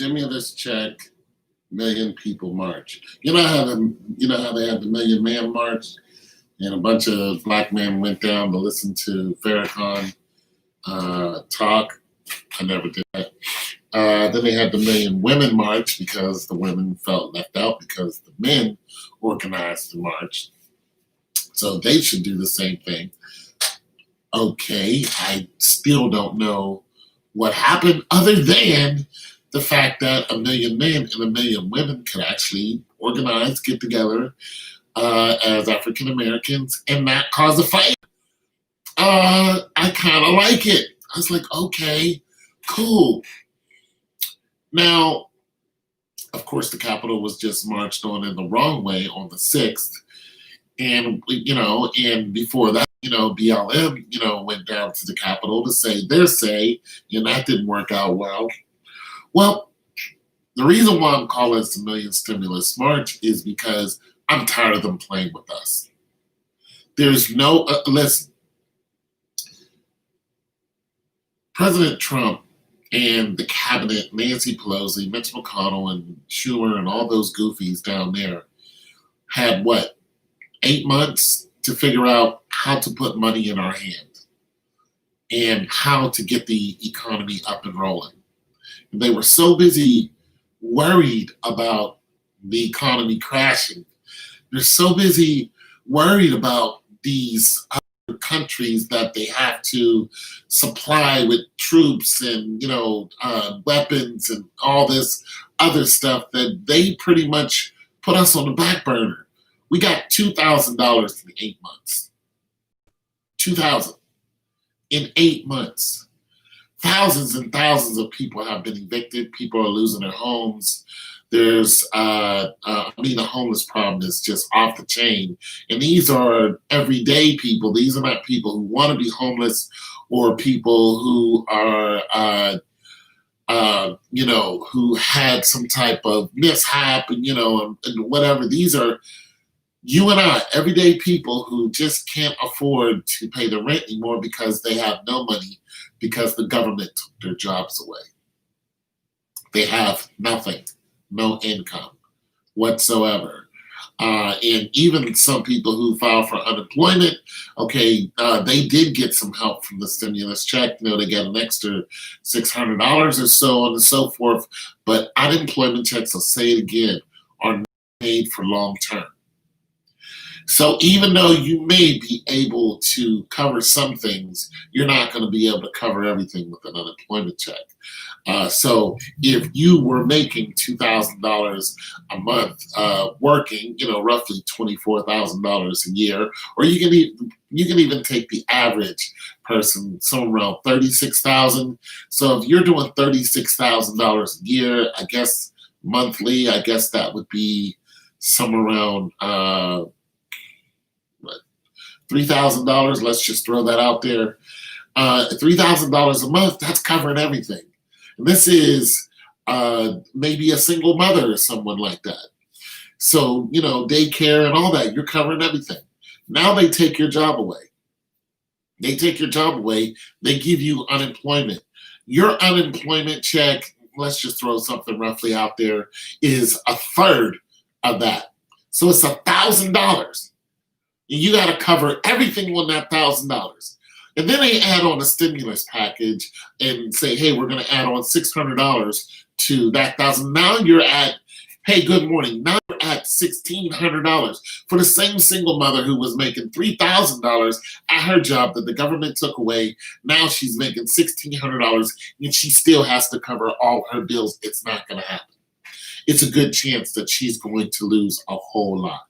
stimulus check, million people march. You know how they had the Million Man March, and a bunch of black men went down to listen to Farrakhan talk. I never did that. Then they had the Million Women March because the women felt left out because the men organized the march. So they should do the same thing. Okay, I still don't know what happened other than the fact that a million men and a million women could actually organize, get together as African Americans and not cause a fight. I kind of like it. I was like, okay, cool. Now, of course, the Capitol was just marched on in the wrong way on the 6th. And, and before that, BLM, went down to the Capitol to say their say, and that didn't work out well. Well, the reason why I'm calling this a Million Stimulus March is because I'm tired of them playing with us. There's no, listen, President Trump and the cabinet, Nancy Pelosi, Mitch McConnell, and Schumer, and all those goofies down there had 8 months to figure out how to put money in our hand and how to get the economy up and rolling. And they were so busy worried about the economy crashing. They're so busy worried about these other countries that they have to supply with troops and, weapons and all this other stuff that they pretty much put us on the back burner. We got $2,000 in 8 months. $2,000 in 8 months. Thousands and thousands of people have been evicted. People are losing their homes. There's, the homeless problem is just off the chain. And these are everyday people. These are not people who want to be homeless or people who are, who had some type of mishap and whatever. These are you and I, everyday people who just can't afford to pay the rent anymore because they have no money because the government took their jobs away. They have nothing, no income whatsoever. And even some people who file for unemployment, they did get some help from the stimulus check. They get an extra $600 or so on and so forth. But unemployment checks, I'll say it again, are not made for long term. So even though you may be able to cover some things, you're not going to be able to cover everything with an unemployment check. So if you were making $2,000 a month working, roughly $24,000 a year, or you can even take the average person, somewhere around $36,000. So if you're doing $36,000 a year, I guess monthly, I guess that would be somewhere around $3,000. Let's just throw that out there. $3,000 a month, that's covering everything. And this is maybe a single mother or someone like that. So, daycare and all that, you're covering everything. Now they take your job away. They take your job away. They give you unemployment. Your unemployment check, let's just throw something roughly out there, is a third of that. So it's $1,000. You got to cover everything on that $1,000. And then they add on a stimulus package and say, hey, we're going to add on $600 to that $1,000. Now you're at, hey, good morning. Now you're at $1,600 for the same single mother who was making $3,000 at her job that the government took away. Now she's making $1,600 and she still has to cover all her bills. It's not going to happen. It's a good chance that she's going to lose a whole lot.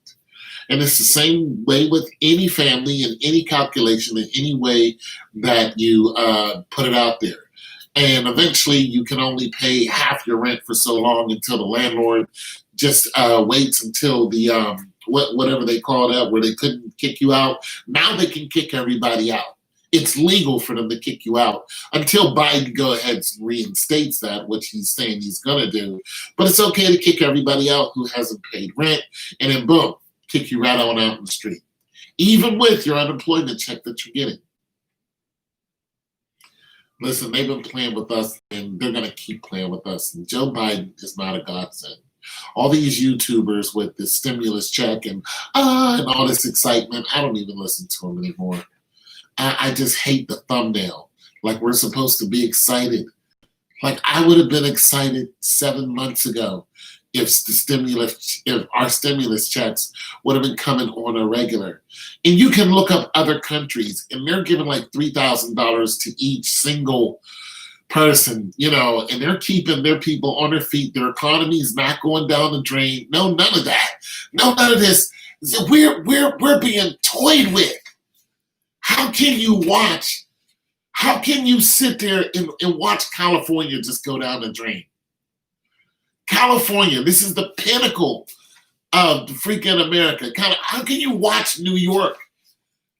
And it's the same way with any family and any calculation in any way that you put it out there. And eventually you can only pay half your rent for so long until the landlord just waits until the, whatever they call that, where they couldn't kick you out. Now they can kick everybody out. It's legal for them to kick you out until Biden goes ahead and reinstates that, which he's saying he's going to do. But it's okay to kick everybody out who hasn't paid rent. And then boom, kick you right on out in the street, even with your unemployment check that you're getting. Listen, they've been playing with us and they're going to keep playing with us. And Joe Biden is not a godsend. All these YouTubers with this stimulus check and all this excitement, I don't even listen to them anymore. I just hate the thumbnail. Like we're supposed to be excited. Like I would have been excited 7 months ago if our stimulus checks would have been coming on a regular. And you can look up other countries and they're giving like $3,000 to each single person, and they're keeping their people on their feet. Their economy is not going down the drain. No, none of that. No, none of this. We're being toyed with. How can you watch? How can you sit there and watch California just go down the drain? California, this is the pinnacle of freaking America. How can you watch New York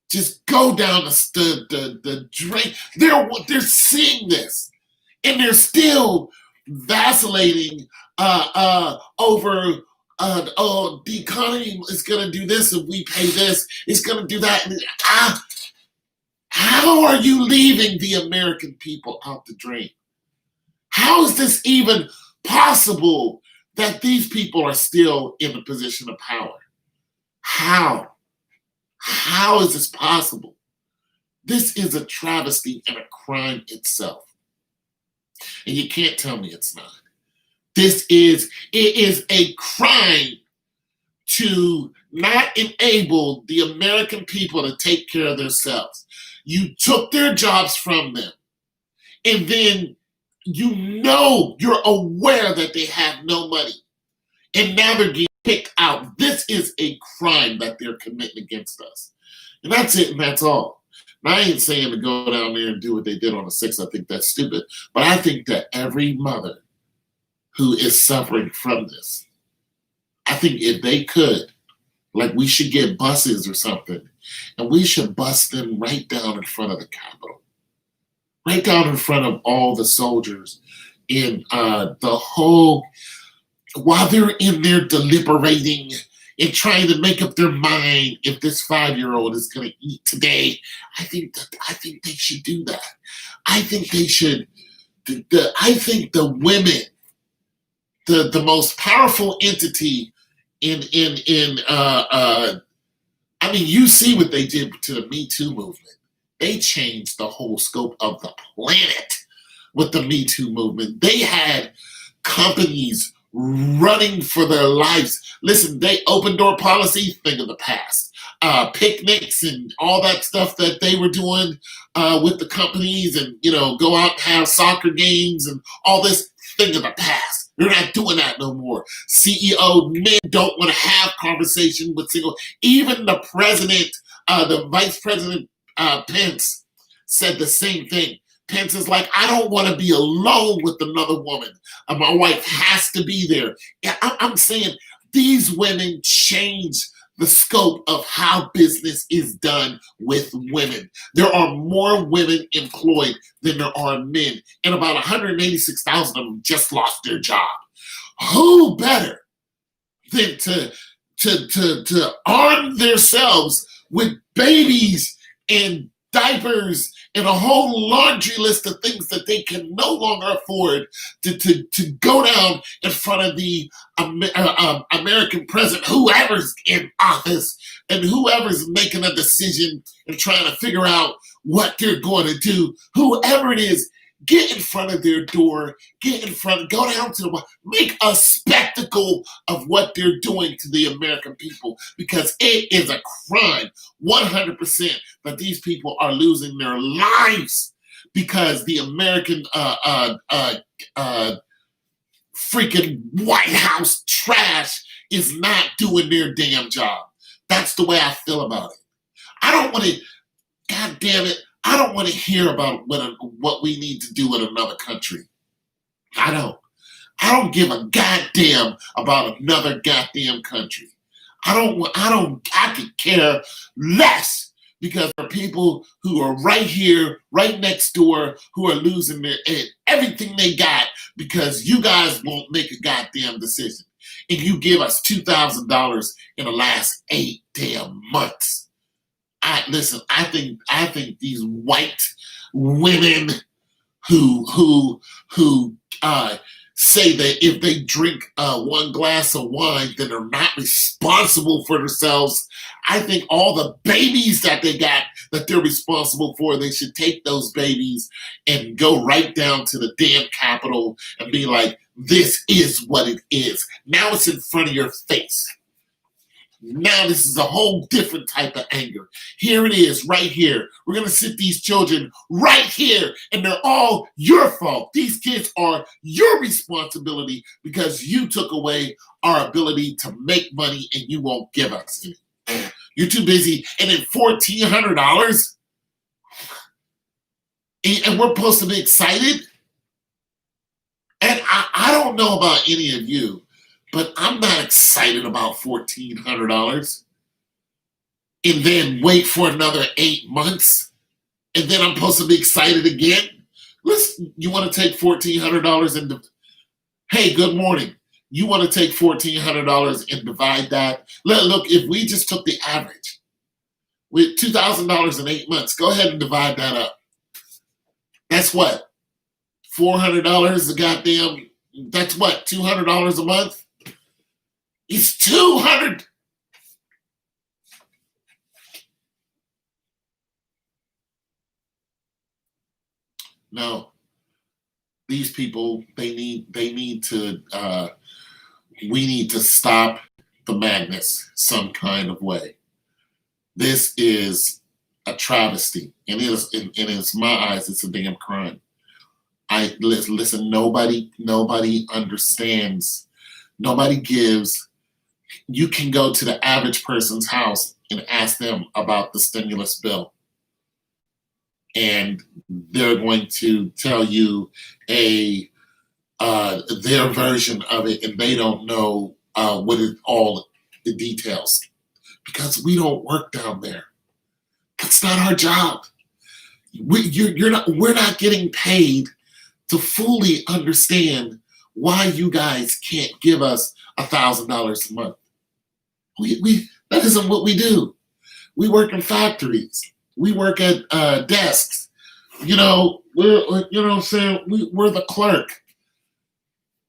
just go down the drain? They're seeing this, and they're still vacillating over. Oh, the economy is going to do this if we pay this. It's going to do that. How are you leaving the American people out the drain? How is this even possible that these people are still in a position of power? How? How is this possible? This is a travesty and a crime itself. And you can't tell me it's not. It is a crime to not enable the American people to take care of themselves. You took their jobs from them, and then you're aware that they have no money, and now they're getting kicked out. This is a crime that they're committing against us. And that's it, and that's all. Now, I ain't saying to go down there and do what they did on the 6th. I think that's stupid. But I think that every mother who is suffering from this, I think if they could, like we should get buses or something, and we should bus them right down in front of the Capitol, right down in front of all the soldiers in while they're in there deliberating and trying to make up their mind if this 5-year-old is going to eat today. I think they should do that. I think they should. I think the women, the most powerful entity I mean, you see what they did to the Me Too movement. They changed the whole scope of the planet with the Me Too movement. They had companies running for their lives. Listen, they open door policy, thing of the past. Picnics and all that stuff that they were doing with the companies and, go out and have soccer games and all this, thing of the past. They're not doing that no more. CEO men don't want to have conversation with even the president, the vice president, Pence said the same thing. Pence is like, I don't want to be alone with another woman. My wife has to be there. Yeah, I'm saying these women change the scope of how business is done with women. There are more women employed than there are men, and about 186,000 of them just lost their job. Who better than to arm themselves with babies and diapers and a whole laundry list of things that they can no longer afford to go down in front of the American president, whoever's in office and whoever's making a decision and trying to figure out what they're going to do, whoever it is, get in front of their door, go down to make a spectacle of what they're doing to the American people, because it is a crime, 100%, that these people are losing their lives because the American freaking White House trash is not doing their damn job. That's the way I feel about it. I don't want to, God damn it, I don't want to hear about what we need to do in another country. I don't give a goddamn about another goddamn country. I could care less, because there are people who are right here, right next door, who are losing everything they got because you guys won't make a goddamn decision. And you give us $2,000 in the last 8 damn months. I think these white women who say that if they drink one glass of wine, then they're not responsible for themselves. I think all the babies that they got that they're responsible for, they should take those babies and go right down to the damn Capitol and be like, this is what it is. Now it's in front of your face. Now this is a whole different type of anger. Here it is, right here. We're going to sit these children right here, and they're all your fault. These kids are your responsibility because you took away our ability to make money and you won't give us any. You're too busy. And then $1,400? And we're supposed to be excited? And I don't know about any of you, but I'm not excited about $1,400. And then wait for another 8 months, and then I'm supposed to be excited again. You want to take $1,400 and hey, good morning. You want to take $1,400 and divide that? Look, if we just took the average with $2,000 in 8 months, go ahead and divide that up. That's what? $400 a goddamn. That's what? $200 a month. It's 200. No, these people, they need to, we need to stop the madness some kind of way. This is a travesty, and in my eyes, it's a damn crime. Listen, nobody understands, nobody gives. You can go to the average person's house and ask them about the stimulus bill, and they're going to tell you their version of it, and they don't know all the details because we don't work down there. That's not our job. We're not getting paid to fully understand why you guys can't give us $1,000 a month. That isn't what we do. We work in factories. We work at desks. We're what I'm saying. We're the clerk.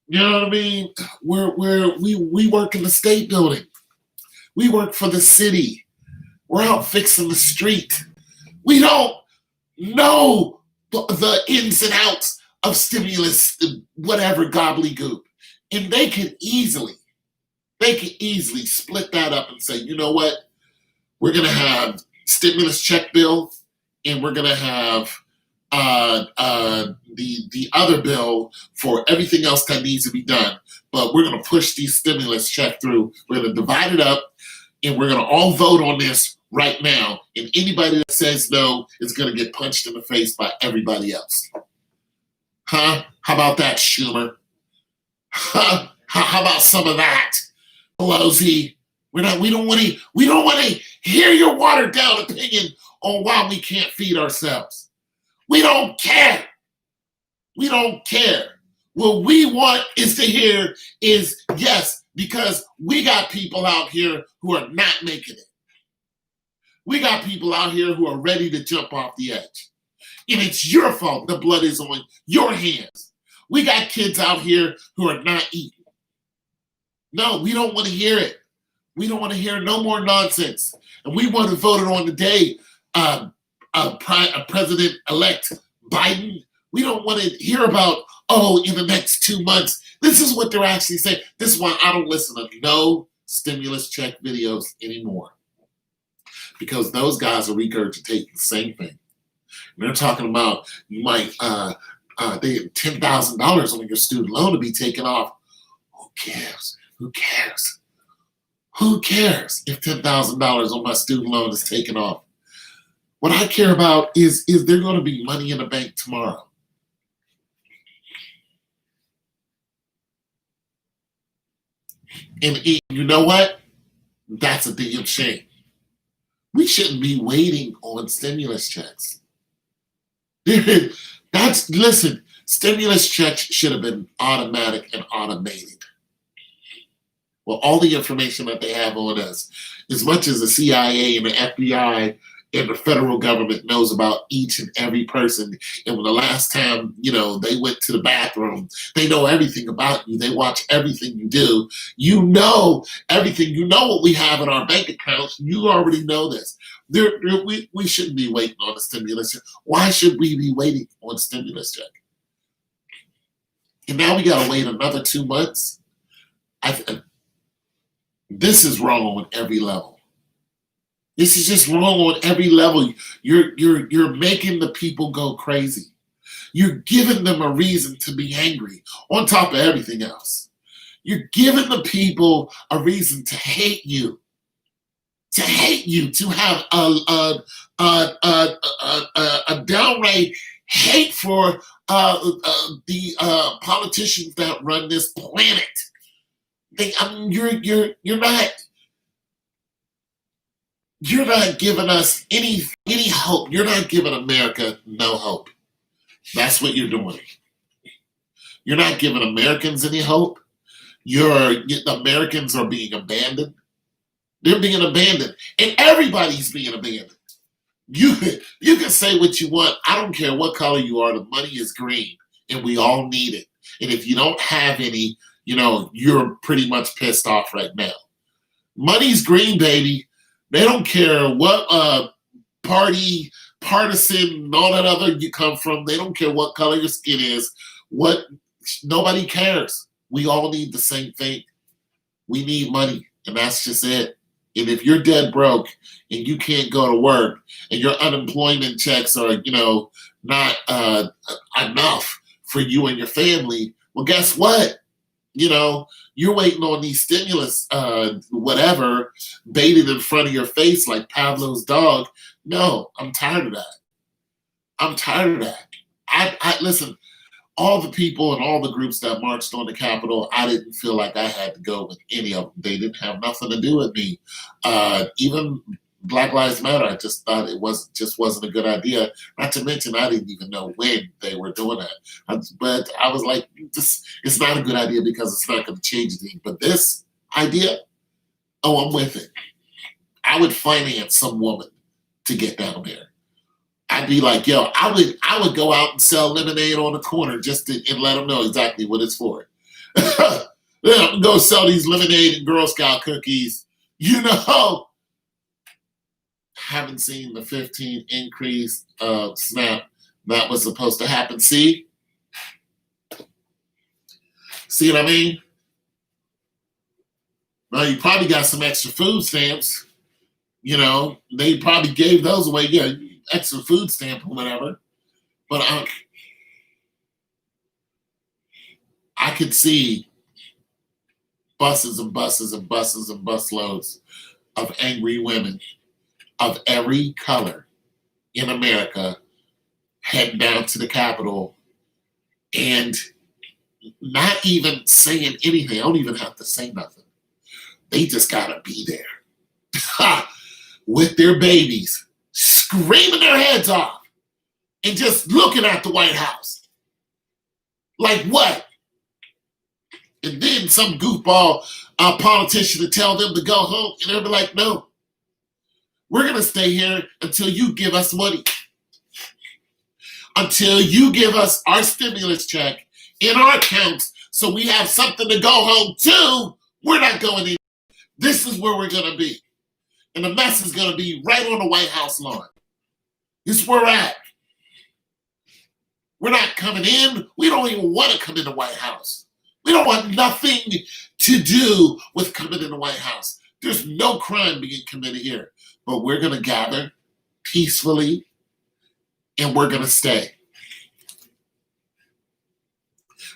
You know what I mean? We work in the state building. We work for the city. We're out fixing the street. We don't know the ins and outs of stimulus, whatever gobbledygook. And they could easily split that up and say, you know what? We're going to have stimulus check bill, and we're going to have the other bill for everything else that needs to be done. But we're going to push these stimulus check through. We're going to divide it up, and we're going to all vote on this right now. And anybody that says no is going to get punched in the face by everybody else. Huh? How about that, Schumer? Huh? How about some of that, Pelosi? We don't want to hear your watered down opinion on why we can't feed ourselves. We don't care. We don't care. What we want is to hear is yes, because we got people out here who are not making it. We got people out here who are ready to jump off the edge. And it's your fault the blood is on your hands. We got kids out here who are not eating. No, we don't want to hear it. We don't want to hear no more nonsense. And we want to vote it on the day President-elect Biden. We don't want to hear about, in the next 2 months. This is what they're actually saying. This is why I don't listen to no stimulus check videos anymore. Because those guys are regurgitating the same thing. And they're talking about you might they have $10,000 on your student loan to be taken off. Who cares? Who cares? Who cares if $10,000 on my student loan is taken off? What I care about is there going to be money in the bank tomorrow? And you know what? That's a damn shame. We shouldn't be waiting on stimulus checks. Listen, stimulus checks should have been automatic and automated. Well, all the information that they have on us, as much as the CIA and the FBI And the federal government knows about each and every person. And when the last time, they went to the bathroom, they know everything about you. They watch everything you do. You know everything. You know what we have in our bank accounts. You already know this. We shouldn't be waiting on a stimulus check. Why should we be waiting on a stimulus check? And now we got to wait another 2 months. This is wrong on every level. This is just wrong on every level. You're making the people go crazy. You're giving them a reason to be angry on top of everything else. You're giving the people a reason to hate you, to have a downright hate for the politicians that run this planet. You're not giving us any hope. You're not giving America no hope. That's what you're doing. You're not giving Americans any hope. The Americans are being abandoned. They're being abandoned, and everybody's being abandoned. You can say what you want. I don't care what color you are. The money is green, and we all need it. And if you don't have any, you're pretty much pissed off right now. Money's green, baby. They don't care what party, partisan, and all that other you come from. They don't care what color your skin is. Nobody cares. We all need the same thing. We need money, and that's just it. And if you're dead broke and you can't go to work and your unemployment checks are, not enough for you and your family, well, guess what? You're waiting on these stimulus, whatever, baited in front of your face like Pavlov's dog. No, I'm tired of that. I listen, all the people and all the groups that marched on the Capitol, I didn't feel like I had to go with any of them. They didn't have nothing to do with me. Even Black Lives Matter, I just thought it wasn't a good idea. Not to mention, I didn't even know when they were doing that. But I was like, it's not a good idea because it's not going to change anything. But this idea, I'm with it. I would finance some woman to get down there. I'd be like, yo, I would go out and sell lemonade on the corner and let them know exactly what it's for. Yeah, go sell these lemonade and Girl Scout cookies. Haven't seen the 15 increase SNAP that was supposed to happen. See what I mean? Now you probably got some extra food stamps. They probably gave those away. Yeah, extra food stamp or whatever. But I could see buses and buses and buses and busloads of angry women of every color in America heading down to the Capitol and not even saying anything. I don't even have to say nothing. They just gotta be there with their babies, screaming their heads off and just looking at the White House. Like what? And then some goofball politician to tell them to go home, and they'll be like, no, we're going to stay here until you give us money. Until you give us our stimulus check in our accounts so we have something to go home to, we're not going in. This is where we're going to be. And the mess is going to be right on the White House lawn. This is where we're at. We're not coming in. We don't even want to come in the White House. We don't want nothing to do with coming in the White House. There's no crime being committed here. But we're going to gather peacefully and we're going to stay.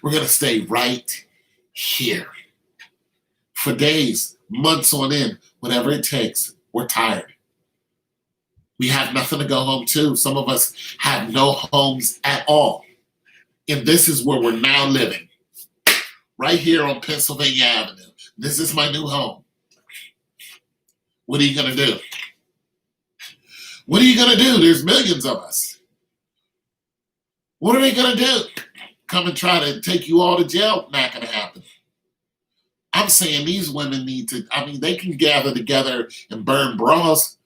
We're going to stay right here for days, months on end, whatever it takes. We're tired. We have nothing to go home to. Some of us have no homes at all. And this is where we're now living. Right here on Pennsylvania Avenue. This is my new home. What are you going to do? What are you going to do? There's millions of us. What are they going to do? Come and try to take you all to jail? Not going to happen. I'm saying these women need to, they can gather together and burn bras.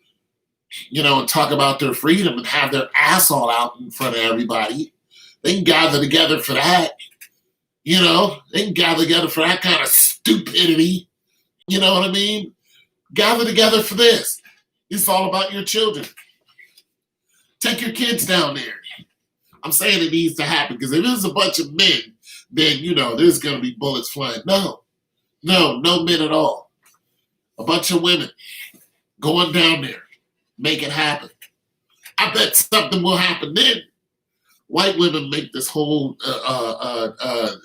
and talk about their freedom and have their ass all out in front of everybody. They can gather together for that. They can gather together for that kind of stupidity. You know what I mean? Gather together for this. It's all about your children. Take your kids down there. I'm saying it needs to happen because if it's a bunch of men, then, there's going to be bullets flying. No men at all. A bunch of women going down there. Make it happen. I bet something will happen then. White women make this whole,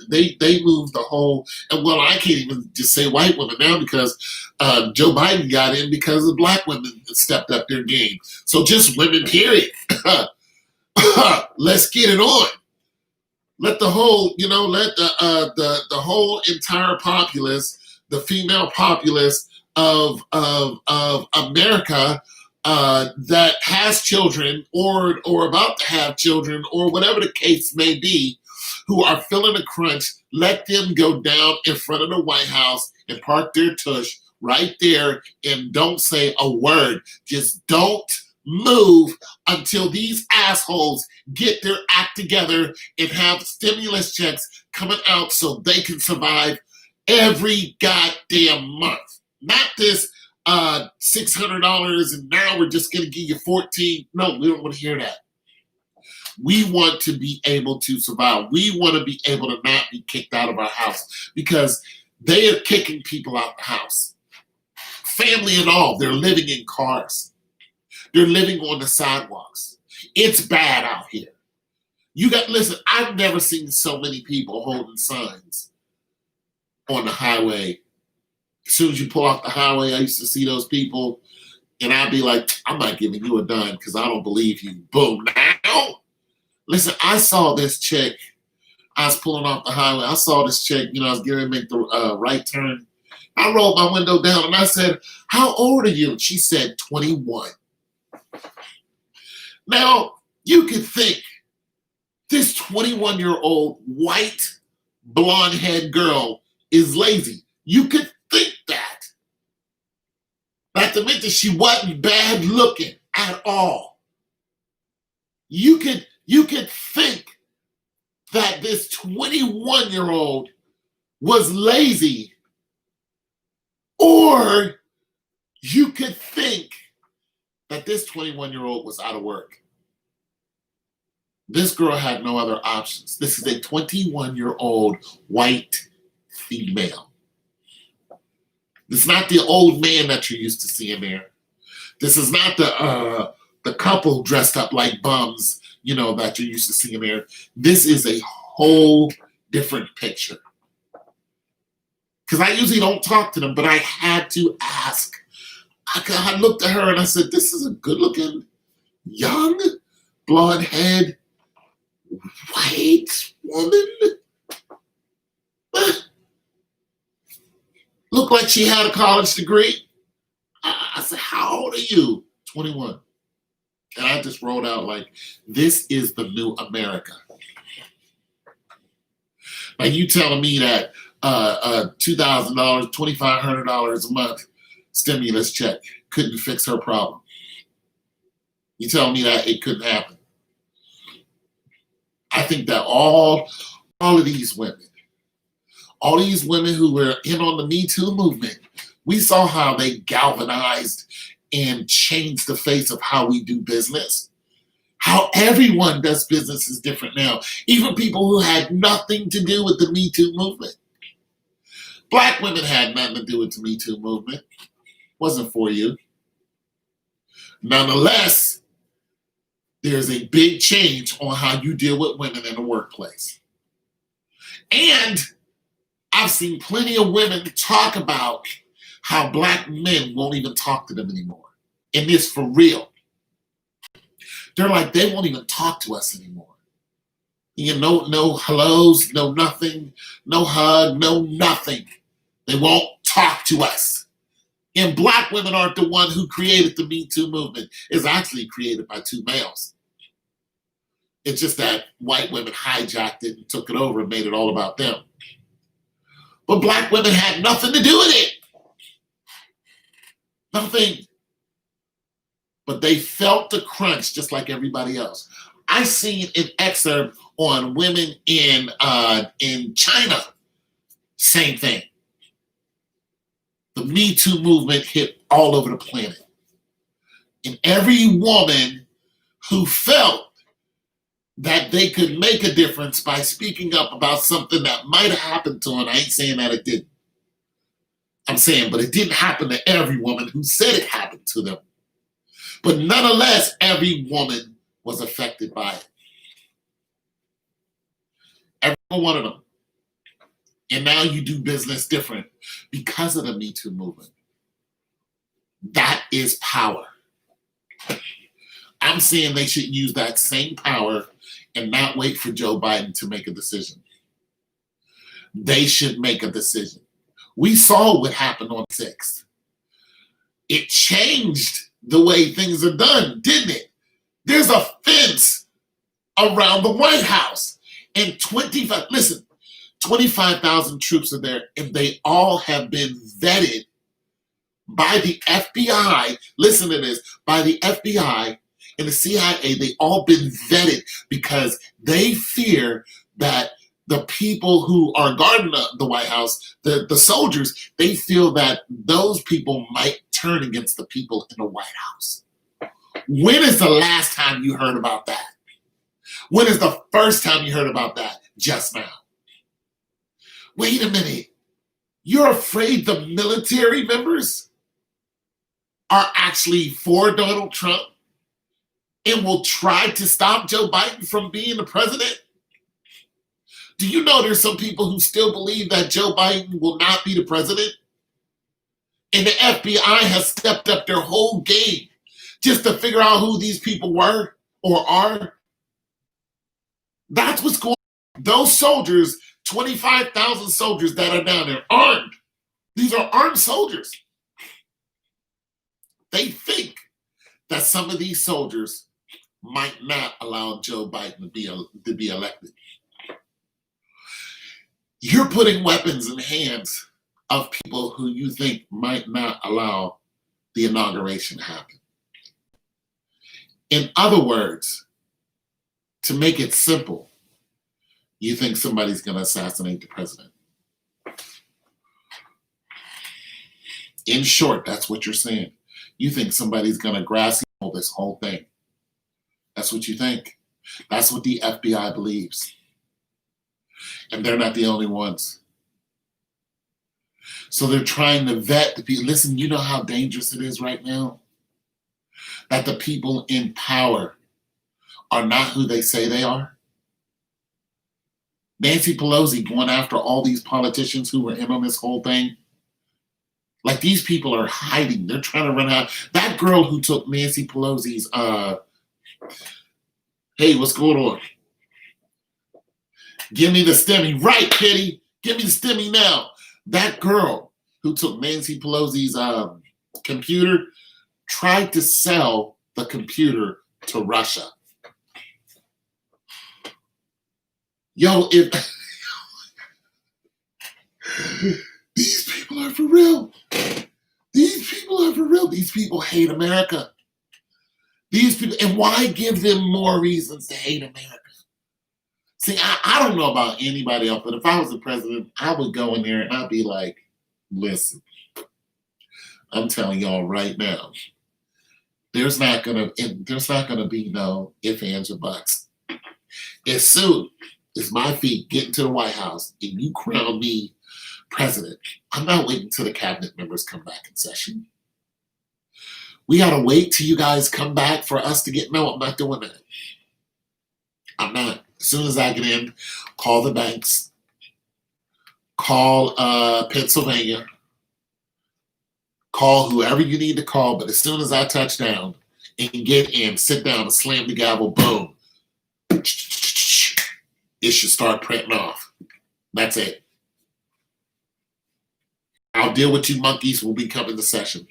they move the whole, and well, I can't even just say white women now because Joe Biden got in because the black women stepped up their game. So just women, period. Let's get it on. Let the whole, let the whole entire populace, the female populace of America, that has children or about to have children or whatever the case may be, who are feeling a crunch, let them go down in front of the White House and park their tush right there and don't say a word. Just don't move until these assholes get their act together and have stimulus checks coming out so they can survive every goddamn month. Not this $600 and now we're just going to give you 14. No, we don't want to hear that. We want to be able to survive. We want to be able to not be kicked out of our house because they are kicking people out the house. Family and all, they're living in cars. They're living on the sidewalks. It's bad out here. Listen, I've never seen so many people holding signs on the highway. As soon as you pull off the highway, I used to see those people, and I'd be like, I'm not giving you a dime because I don't believe you. Boom. Now, listen, I saw this chick. I was pulling off the highway. I saw this chick, I was getting ready to make the right turn. I rolled my window down, and I said, how old are you? And she said, 21. Now, you could think this 21-year-old white blonde-haired girl is lazy. You could think that. Not to mention she wasn't bad looking at all. You could think that this 21-year-old was lazy, or you could think that this 21-year-old was out of work. This girl had no other options. This is a 21-year-old white female. This is not the old man that you're used to seeing there. This is not the couple dressed up like bums, that you're used to seeing there. This is a whole different picture. Because I usually don't talk to them, but I had to ask. I looked at her and I said, this is a good-looking, young, blonde-haired, white woman. Looked like she had a college degree. I said, how old are you? 21. And I just rolled out like, this is the new America. Like you telling me that $2,000, $2,500 a month stimulus check couldn't fix her problem. You telling me that it couldn't happen. I think that all of these women who were in on the Me Too movement, we saw how they galvanized and changed the face of how we do business. How everyone does business is different now. Even people who had nothing to do with the Me Too movement. Black women had nothing to do with the Me Too movement. Wasn't for you. Nonetheless, there's a big change on how you deal with women in the workplace. And I've seen plenty of women talk about how black men won't even talk to them anymore. And it's for real. They're like, they won't even talk to us anymore. No hellos, no nothing, no hug, no nothing. They won't talk to us. And black women aren't the one who created the Me Too movement. It's actually created by two males. It's just that white women hijacked it and took it over and made it all about them. But black women had nothing to do with it. Nothing. but they felt the crunch just like everybody else. I seen an excerpt on women in China. Same thing. The Me Too movement hit all over the planet. And every woman who felt that they could make a difference by speaking up about something that might have happened to them, I ain't saying that it didn't. I'm saying, but it didn't happen to every woman who said it happened to them. But nonetheless, every woman was affected by it. Every one of them. And now you do business different because of the Me Too movement. That is power. I'm saying they should use that same power and not wait for Joe Biden to make a decision. They should make a decision. We saw what happened on the 6th. It changed the way things are done, didn't it? There's a fence around the White House. And 25,000 troops are there, and they all have been vetted by the FBI. Listen to this, by the FBI and the CIA. They all been vetted because they fear that the people who are guarding the White House, the soldiers, they feel that those people might turn against the people in the White House. When is the last time you heard about that? When is the first time you heard about that? Just now. Wait a minute. You're afraid the military members are actually for Donald Trump and will try to stop Joe Biden from being the president? Do you know there's some people who still believe that Joe Biden will not be the president? And the FBI has stepped up their whole game just to figure out who these people were or are. That's what's going on. Those soldiers, 25,000 soldiers that are down there, armed. These are armed soldiers. They think that some of these soldiers might not allow Joe Biden to be elected. You're putting weapons in hands of people who you think might not allow the inauguration to happen. In other words, to make it simple, you think somebody's going to assassinate the president. In short, that's what you're saying. You think somebody's going to grassy roll this whole thing. That's what you think. That's what the FBI believes. And they're not the only ones. So they're trying to vet the people. Listen, you know how dangerous it is right now? That the people in power are not who they say they are. Nancy Pelosi going after all these politicians who were in on this whole thing. Like, these people are hiding. They're trying to run out. That girl who took Nancy Pelosi's, hey, what's going on? Give me the stimmy. Right, Kitty. Give me the stimmy now. That girl who took Nancy Pelosi's computer tried to sell the computer to Russia. Yo, if these people are for real. These people are for real. These people hate America. These people, and why give them more reasons to hate America? See, I don't know about anybody else, but if I was the president, I would go in there and I'd be like, listen, I'm telling y'all right now, there's not gonna be no ifs, ands, or buts. As soon as my feet get into the White House and you crown me president, I'm not waiting till the cabinet members come back in session. We gotta wait till you guys come back for us to get, no, I'm not doing that. I'm not. As soon as I get in, call the banks, call Pennsylvania, call whoever you need to call, but as soon as I touch down and get in, sit down and slam the gavel, boom, it should start printing off. That's it. I'll deal with you monkeys when we come into session.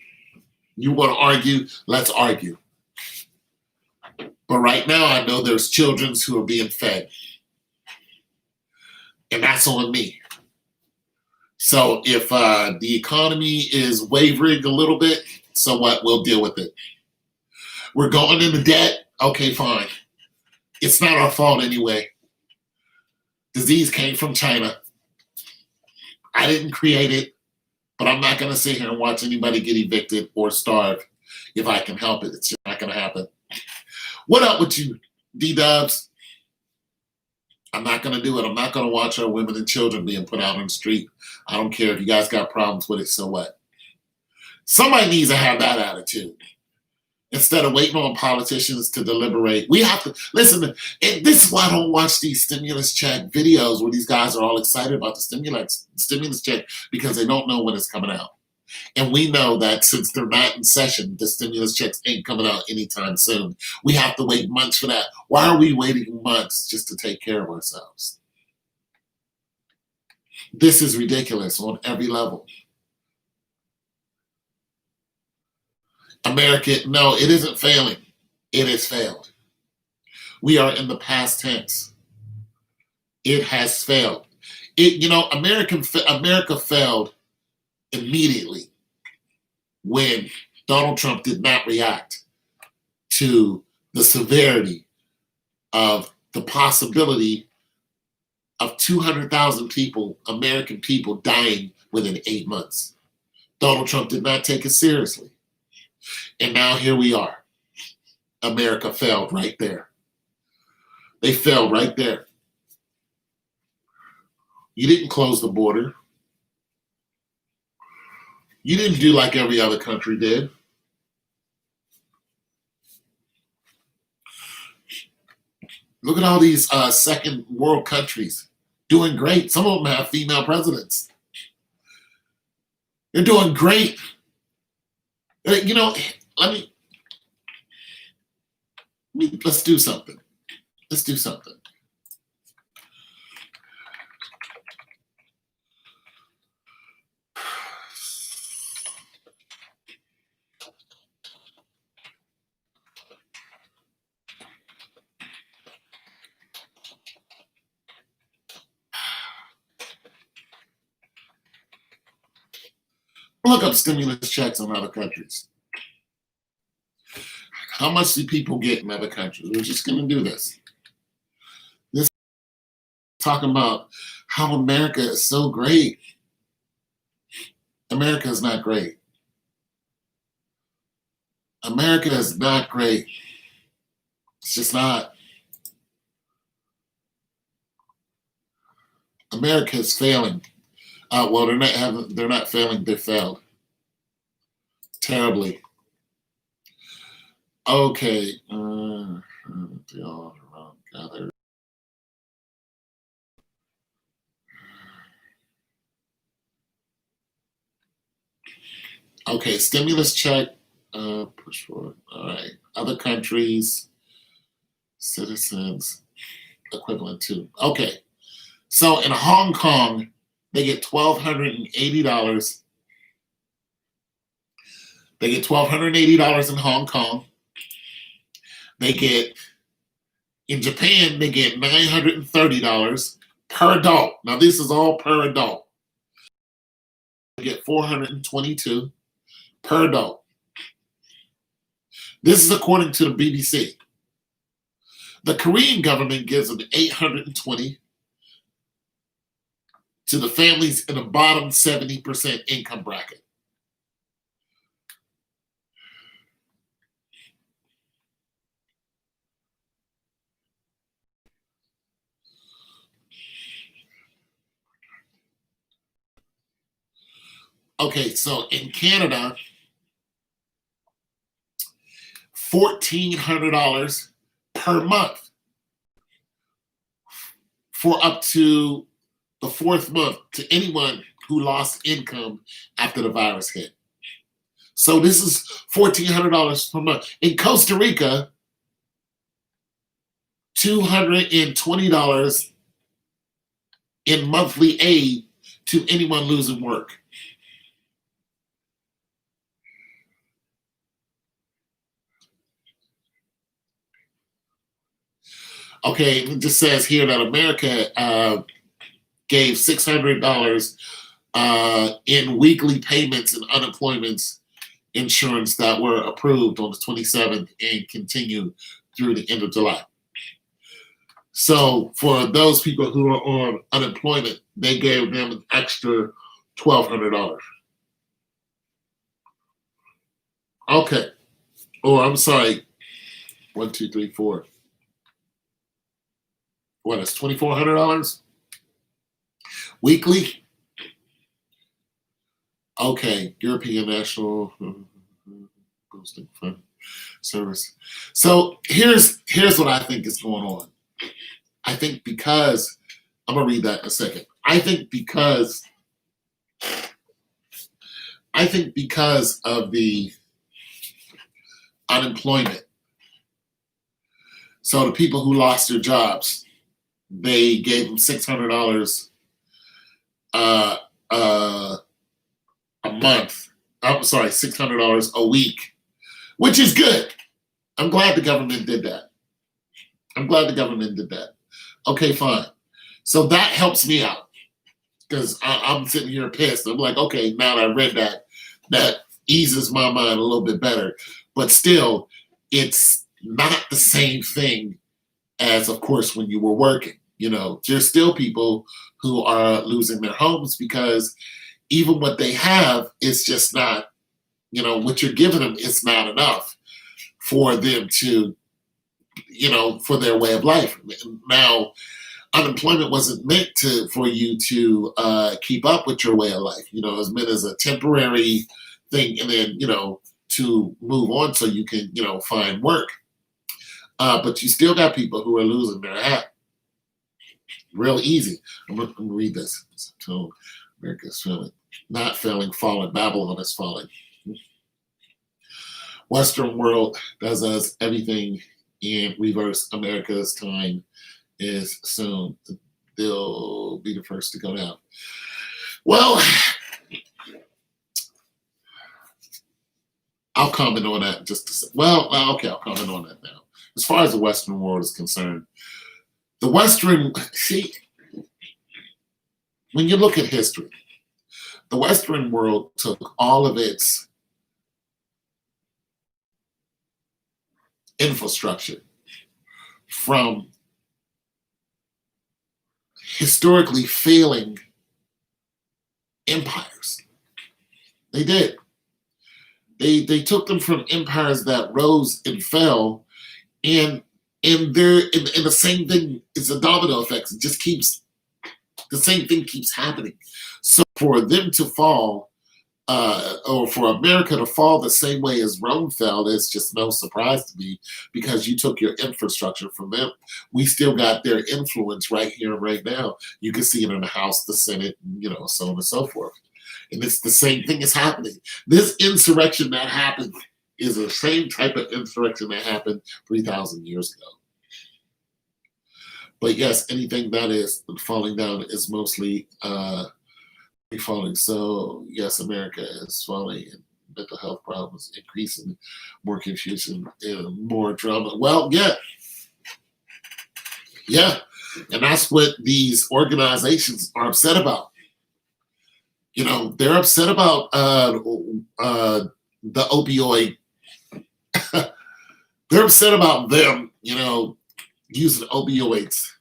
You want to argue? Let's argue. But right now, I know there's children who are being fed. And that's on me. So if the economy is wavering a little bit, so what? We'll deal with it. We're going into debt. Okay, fine. It's not our fault anyway. Disease came from China. I didn't create it, but I'm not going to sit here and watch anybody get evicted or starve if I can help it. It's just not going to happen. What up with you, D-Dubs? I'm not going to do it. I'm not going to watch our women and children being put out on the street. I don't care if you guys got problems with it, so what? Somebody needs to have that attitude. Instead of waiting on politicians to deliberate, we have to listen. And this is why I don't watch these stimulus check videos where these guys are all excited about the stimulus check, because they don't know when it's coming out. And we know that since they're not in session, the stimulus checks ain't coming out anytime soon. We have to wait months for that. Why are we waiting months just to take care of ourselves? This is ridiculous on every level. America, no, it isn't failing. It has failed. We are in the past tense. It has failed. America failed immediately when Donald Trump did not react to the severity of the possibility of 200,000 people, American people, dying within 8 months. Donald Trump did not take it seriously. And now here we are. America failed right there. They failed right there. You didn't close the border. You didn't do like every other country did. Look at all these second world countries doing great. Some of them have female presidents. They're doing great. Let's do something. Let's do something. Look up stimulus checks on other countries. How much do people get in other countries? We're just going to do this. This is talking about how America is so great. America is not great. America is not great. It's just not. America is failing. Well, they're not failing. They failed terribly. Okay. They all around together. Okay, stimulus check. Push forward. All right. Other countries, citizens, equivalent to. Okay. So in Hong Kong, they get $1,280. They get $1,280 in Hong Kong. They get, in Japan, they get $930 per adult. Now, this is all per adult. They get $422 per adult. This is according to the BBC. The Korean government gives them $820 to the families in the bottom 70% income bracket. Okay, so in Canada, $1,400 per month for up to the 4th month to anyone who lost income after the virus hit. So this is $1,400 per month. In Costa Rica, $220 in monthly aid to anyone losing work. Okay, it just says here that America gave $600 in weekly payments and unemployments insurance that were approved on the 27th and continue through the end of July. So for those people who are on unemployment, they gave them an extra $1,200. Okay. Or I'm sorry, one, two, three, four. What is $2,400 weekly? Okay, European National Posting Fund Service. So here's what I think is going on. I think because I'm gonna read that in a second. I think because of the unemployment. So the people who lost their jobs, they gave them $600 a month. I'm sorry, $600 a week, which is good. I'm glad the government did that. Okay, fine. So that helps me out because I'm sitting here pissed. I'm like, okay, now that I read that, that eases my mind a little bit better. But still, it's not the same thing as, of course, when you were working. There's still people who are losing their homes because even what they have is just not, what you're giving them is not enough for them to, for their way of life. Now, unemployment wasn't meant for you to keep up with your way of life. It was meant as a temporary thing, and then to move on so you can find work. But you still got people who are losing their hat. Real easy. I'm gonna read this. So America's not failing, falling. Babylon is falling. Western world does us everything in reverse. America's time is soon. They'll be the first to go down. Well, I'll comment on that just to say. Okay, I'll comment on that now. As far as the Western world is concerned, when you look at history, the Western world took all of its infrastructure from historically failing empires. They did. They took them from empires that rose and fell, and the same thing is a domino effect. It just the same thing keeps happening. So for them to fall, or for America to fall the same way as Rome fell, it's just no surprise to me because you took your infrastructure from them. We still got their influence right here and right now. You can see it in the House, the Senate, so on and so forth. And it's the same thing is happening. This insurrection that happened is the same type of insurrection that happened 3,000 years ago. But yes, anything that is falling down is mostly falling. So yes, America is falling, and mental health problems increasing, more confusion, and more drama. Well, yeah, and that's what these organizations are upset about. They're upset about the opioid. They're upset about them, using opioids.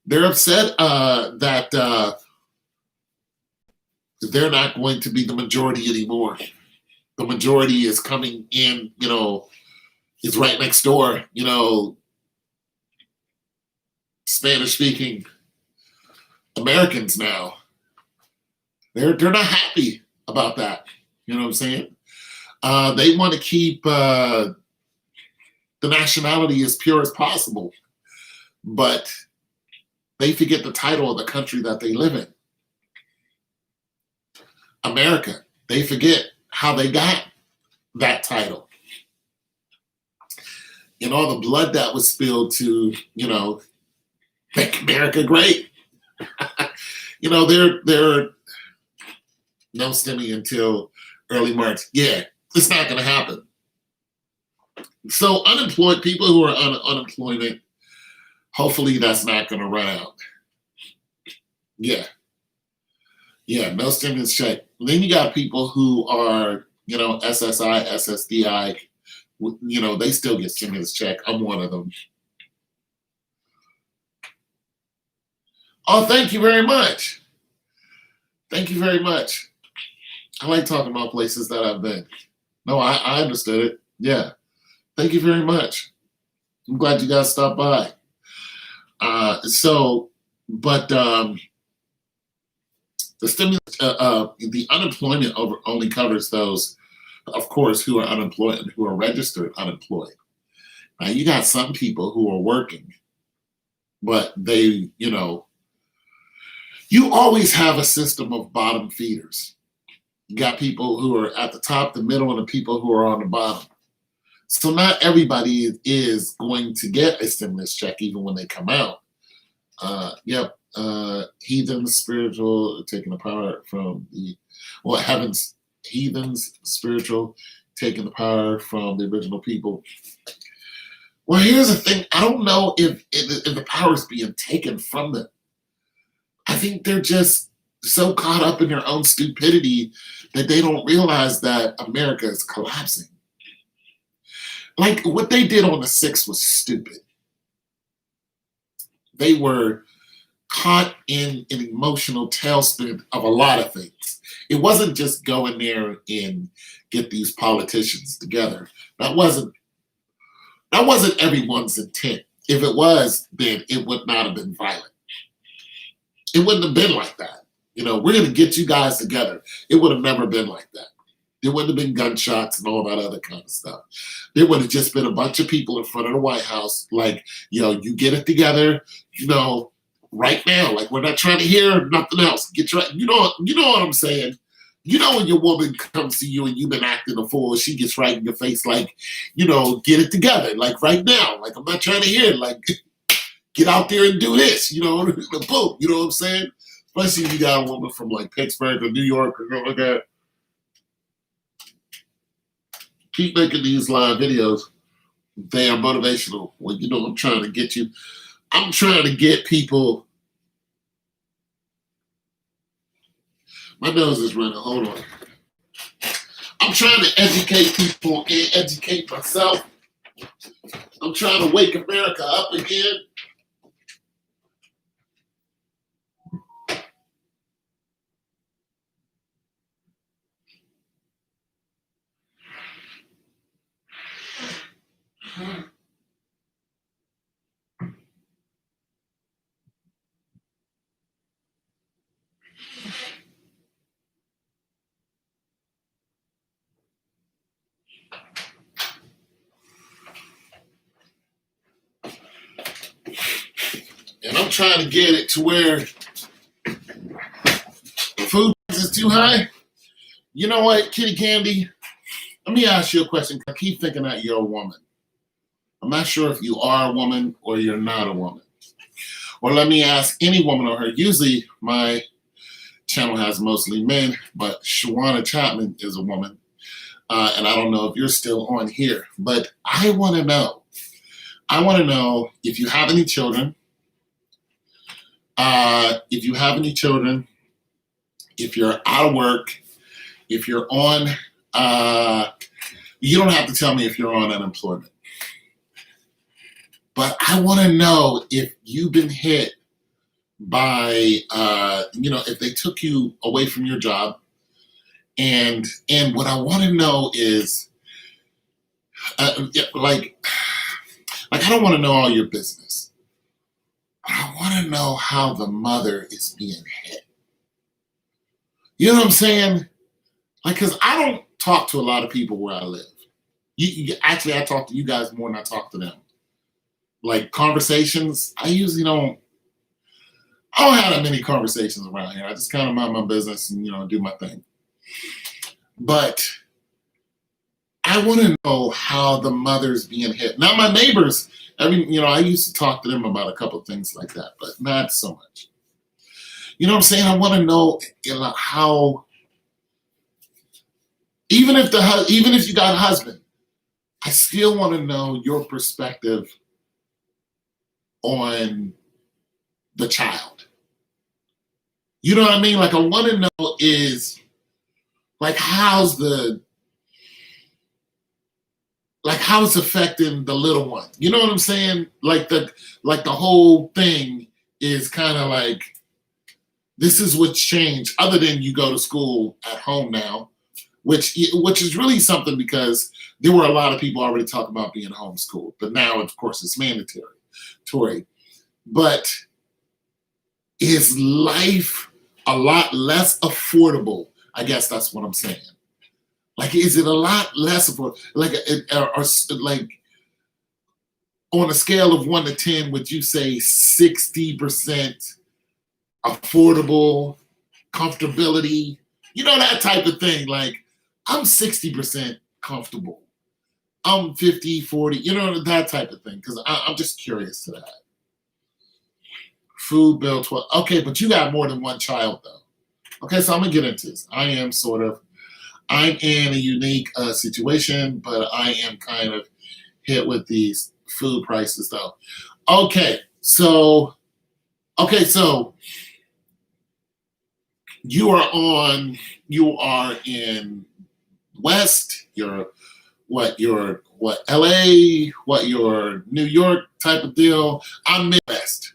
They're upset that they're not going to be the majority anymore. The majority is coming in, is right next door, Spanish-speaking Americans now. They're not happy about that. You know what I'm saying? They want to keep the nationality as pure as possible, but they forget the title of the country that they live in. America. They forget how they got that title. And all the blood that was spilled to, make America great. They're no stemming until early March. Yeah, it's not going to happen. So unemployed people who are on unemployment, hopefully that's not going to run out. Yeah, no stimulus check. And then you got people who are SSI, SSDI, they still get stimulus check. I'm one of them. Oh, thank you very much. Thank you very much. I like talking about places that I've been. No, I understood it. Yeah. Thank you very much. I'm glad you guys stopped by. But the stimulus, the unemployment only covers those, of course, who are unemployed and who are registered unemployed. Now, you got some people who are working, but you always have a system of bottom feeders. You got people who are at the top, the middle, and the people who are on the bottom. So not everybody is going to get a stimulus check even when they come out. Yep. Heathens spiritual taking the power from heathens spiritual taking the power from the original people. Well, here's the thing. I don't know if the power is being taken from them. I think they're just so caught up in their own stupidity that they don't realize that America is collapsing. Like what they did on the 6th was stupid. They were caught in an emotional tailspin of a lot of things. It wasn't just go in there and get these politicians together. That wasn't everyone's intent. If it was, then it would not have been violent. It wouldn't have been like that. We're going to get you guys together. It would have never been like that. There wouldn't have been gunshots and all that other kind of stuff. There would have just been a bunch of people in front of the White House like, you get it together, right now. Like, we're not trying to hear nothing else. Get your, you know what I'm saying? When your woman comes to you and you've been acting a fool, she gets right in your face like, get it together. Like right now. Like, I'm not trying to hear, like, get out there and do this, boom, you know what I'm saying? Especially if you got a woman from like Pittsburgh or New York or something like that. Keep making these live videos. They are motivational. Well, I'm trying to get you. I'm trying to get people. My nose is running. Hold on. I'm trying to educate people and educate myself. I'm trying to wake America up again. And I'm trying to get it to where food is too high. You know what, Kitty Candy? Let me ask you a question. I keep thinking that you're a woman. I'm not sure if you are a woman or you're not a woman. Or let me ask any woman or her. Usually my channel has mostly men, but Shawana Chapman is a woman. And I don't know if you're still on here, but I want to know. I want to know if you have any children. If you have any children, if you're out of work, if you're on, you don't have to tell me if you're on unemployment. But I want to know if you've been hit by, if they took you away from your job. And what I want to know is, like I don't want to know all your business. But I want to know how the mother is being hit. You know what I'm saying? Like, because I don't talk to a lot of people where I live. Actually, I talk to you guys more than I talk to them. Like conversations, I usually don't have that many conversations around here. I just kind of mind my business and, do my thing. But I want to know how the mother's being hit. Now, my neighbors, I used to talk to them about a couple of things like that, but not so much. You know what I'm saying? I want to know how, even if you got a husband, I still want to know your perspective on the child. You know what I mean? Like, I want to know is, like, how's the like how it's affecting the little one. You know what I'm saying? Like the whole thing is kind of like this is what's changed. Other than you go to school at home now, which is really something because there were a lot of people already talking about being homeschooled, but now of course it's mandatory. But is life a lot less affordable? I guess that's what I'm saying. Like, is it a lot less affordable? Like on a scale of 1 to 10, would you say 60% affordable, comfortability? You know, that type of thing. Like, I'm 60% comfortable. I'm 50, 40, you know, that type of thing. Because I'm just curious to that. Food bill 12. Okay, but you got more than one child, though. Okay, so I'm going to get into this. I'm in a unique situation, but I am kind of hit with these food prices, though. Okay, so you are in West, you're LA, you're New York type of deal. I'm Midwest.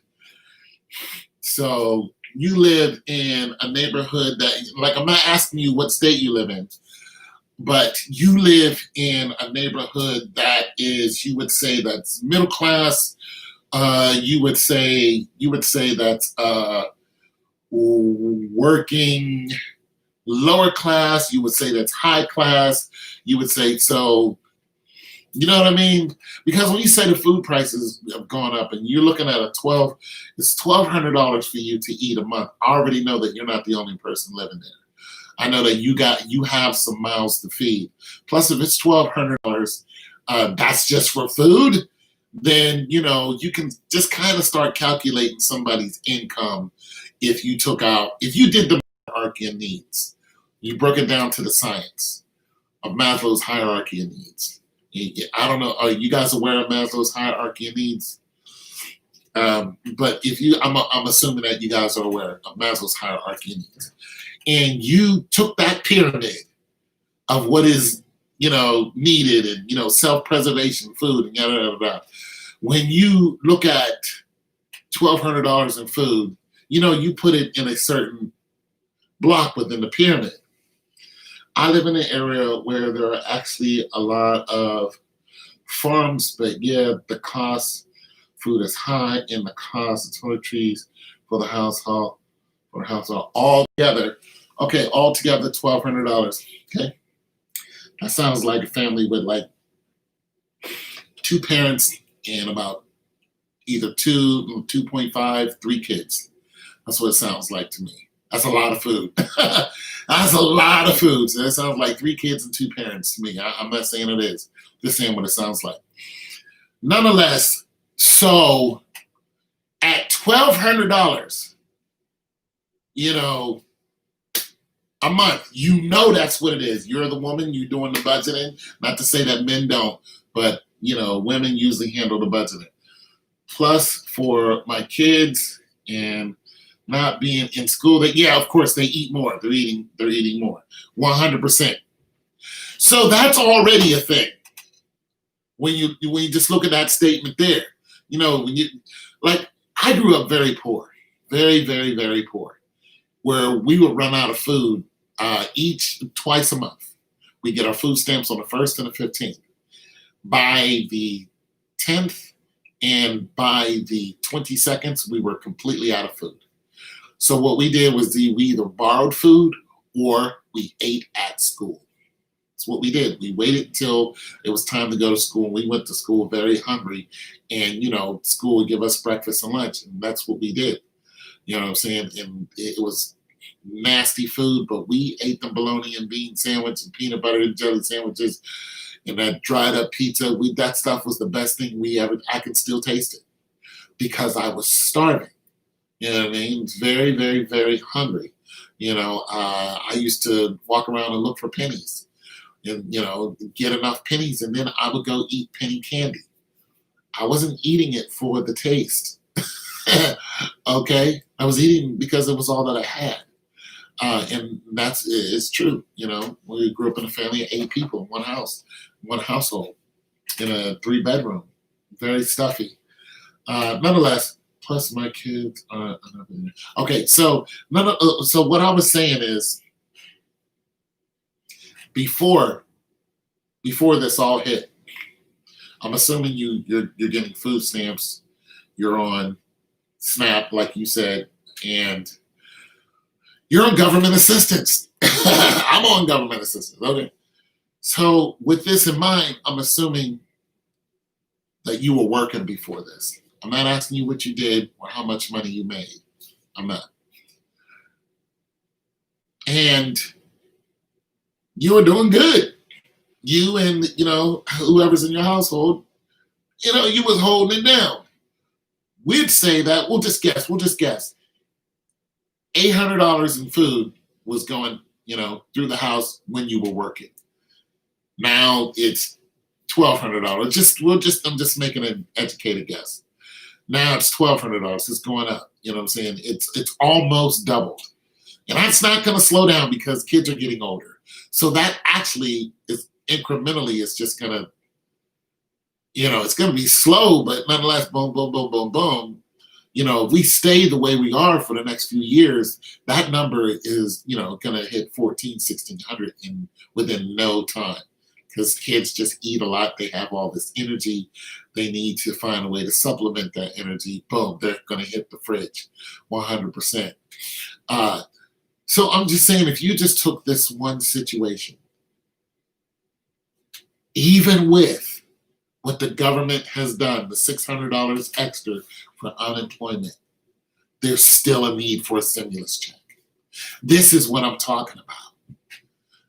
So you live in a neighborhood that, like, I'm not asking you what state you live in, but you live in a neighborhood that is, you would say that's middle class. You would say that's working lower class. You would say that's high class. You would say so. You know what I mean? Because when you say the food prices have gone up and you're looking at it's $1,200 for you to eat a month. I already know that you're not the only person living there. I know that you have some mouths to feed. Plus, if it's $1,200, that's just for food, then, you know, you can just kind of start calculating somebody's income if you did the hierarchy of needs. You broke it down to the science of Maslow's hierarchy of needs. I don't know. Are you guys aware of Maslow's hierarchy of needs? But I'm assuming that you guys are aware of Maslow's hierarchy of needs. And you took that pyramid of what is, you know, needed and, you know, self-preservation, food, and yada, yada, yada. When you look at $1,200 in food, you know, you put it in a certain block within the pyramid. I live in an area where there are actually a lot of farms, but yeah, the cost food is high, and the cost of toiletries for the household all together $1,200. Okay, that sounds like a family with like 2 parents and about either 2.5, 3 kids. That's what it sounds like to me. That's a lot of food. That's a lot of food. So that sounds like 3 kids and 2 parents to me. I'm not saying it is. Just saying what it sounds like. Nonetheless, so at $1,200, you know, a month, you know that's what it is. You're the woman, you're doing the budgeting. Not to say that men don't, but, you know, women usually handle the budgeting. Plus, for my kids and not being in school, of course they eat more. They're eating more, 100%. So that's already a thing. When you just look at that statement there, you know, I grew up very poor, very, very, very poor, where we would run out of food twice a month. We get our food stamps on the 1st and the 15th. By the 10th and by the 22nd, we were completely out of food. So what we did was we either borrowed food or we ate at school. That's what we did. We waited until it was time to go to school. We went to school very hungry, and, you know, school would give us breakfast and lunch, and that's what we did. You know what I'm saying? And it was nasty food, but we ate the bologna and bean sandwich and peanut butter and jelly sandwiches and that dried up pizza. That stuff was the best thing I could still taste it because I was starving. You know what I mean? It's very, very, very hungry. You know, I used to walk around and look for pennies and, you know, get enough pennies, and then I would go eat penny candy. I wasn't eating it for the taste. Okay? I was eating because it was all that I had. And it's true. You know, we grew up in a family of 8 people in one household. in a 3-bedroom, very stuffy. Nonetheless, plus my kids are okay. So so what I was saying is before this all hit, I'm assuming you're getting food stamps, you're on SNAP, like you said, and you're on government assistance. I'm on government assistance. Okay. So with this in mind, I'm assuming that you were working before this. I'm not asking you what you did or how much money you made. I'm not. And you were doing good. You and whoever's in your household, you was holding it down. We'd say that we'll just guess. $800 in food was going, through the house when you were working. Now it's $1,200. I'm just making an educated guess. Now it's $1,200. It's going up. You know what I'm saying? It's almost doubled. And that's not going to slow down because kids are getting older. So that actually is incrementally, it's just going to, it's going to be slow, but nonetheless, boom, boom, boom, boom, boom. If we stay the way we are for the next few years, that number is, going to hit 1,600 within no time. Because kids just eat a lot. They have all this energy. They need to find a way to supplement that energy. Boom, they're going to hit the fridge 100%. So I'm just saying, if you just took this one situation, even with what the government has done, the $600 extra for unemployment, there's still a need for a stimulus check. This is what I'm talking about.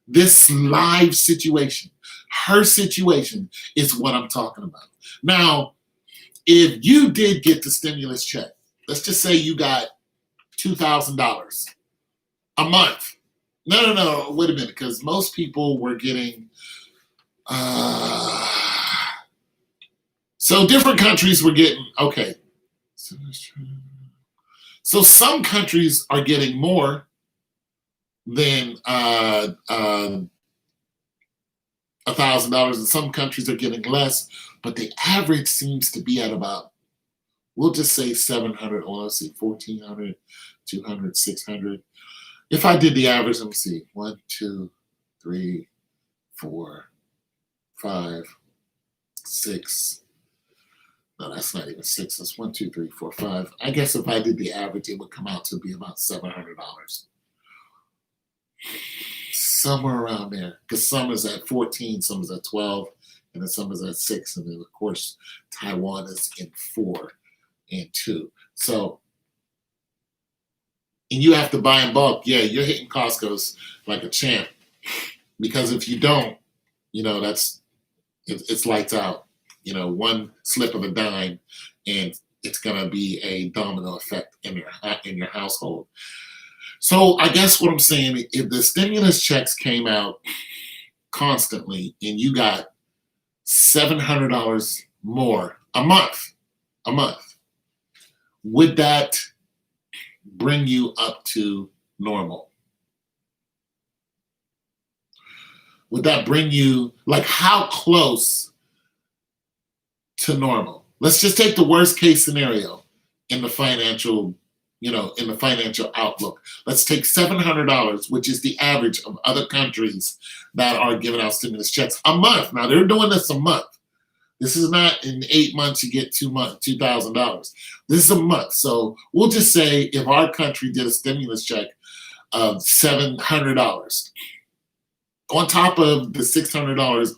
This live situation, her situation is what I'm talking about. Now, if you did get the stimulus check, let's just say you got $2,000 a month. No, wait a minute, because most people were getting, so different countries were getting, okay. So some countries are getting more than $1,000, and some countries are getting less, but the average seems to be at about, we'll just say 700, or let's see, 1,400, 200, 600. If I did the average, let me see, 1, 2, 3, 4, 5, 6. No, that's not even 6. That's 1, 2, 3, 4, 5. I guess if I did the average, it would come out to be about $700. Somewhere around there. Because some is at 14, some is at 12, and then some is at 6. And then, of course, Taiwan is in 4 and 2. So, and you have to buy in bulk. Yeah, you're hitting Costco's like a champ. Because if you don't, it's lights out. One slip of a dime, and it's gonna be a domino effect in your household. So I guess what I'm saying, if the stimulus checks came out constantly, and you got $700 more a month, would that bring you up to normal? Would that bring you, like, how close to normal? Let's just take the worst case scenario in the financial, in the financial outlook. Let's take $700, which is the average of other countries that are giving out stimulus checks a month. Now they're doing this a month. This is not in 8 months you get $2,000. This is a month. So we'll just say if our country did a stimulus check of $700, on top of the $600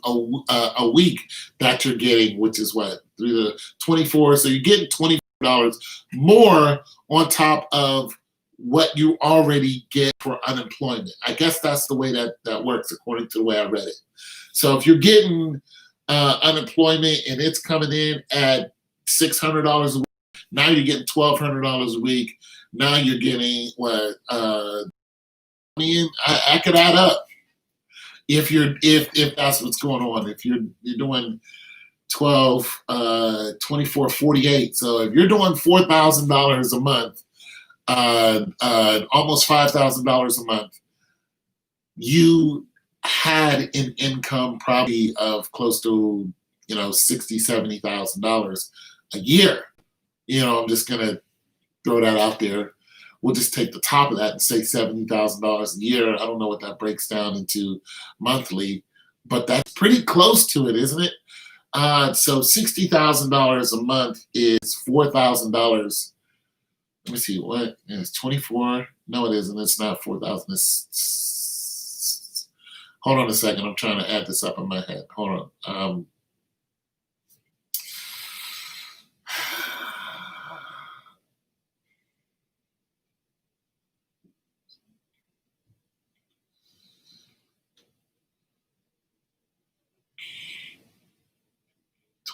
a week that you're getting, which is what, through the 24. So you're getting $24 more on top of what you already get for unemployment. I guess that's the way that works, according to the way I read it. So if you're getting unemployment and it's coming in at $600 a week, now you're getting $1,200 a week. Now you're getting what? I could add up. If that's what's going on, if you're doing 12, 24, 48. So if you're doing $4,000 a month, almost $5,000 a month, you had an income probably of close to $60,000-$70,000 a year. I'm just gonna throw that out there. We'll just take the top of that and say $70,000 a year. I don't know what that breaks down into monthly, but that's pretty close to it, isn't it? So $60,000 a month is $4,000. Let me see, what is 24? No, it isn't. It's not 4,000. Hold on a second. I'm trying to add this up in my head. Hold on.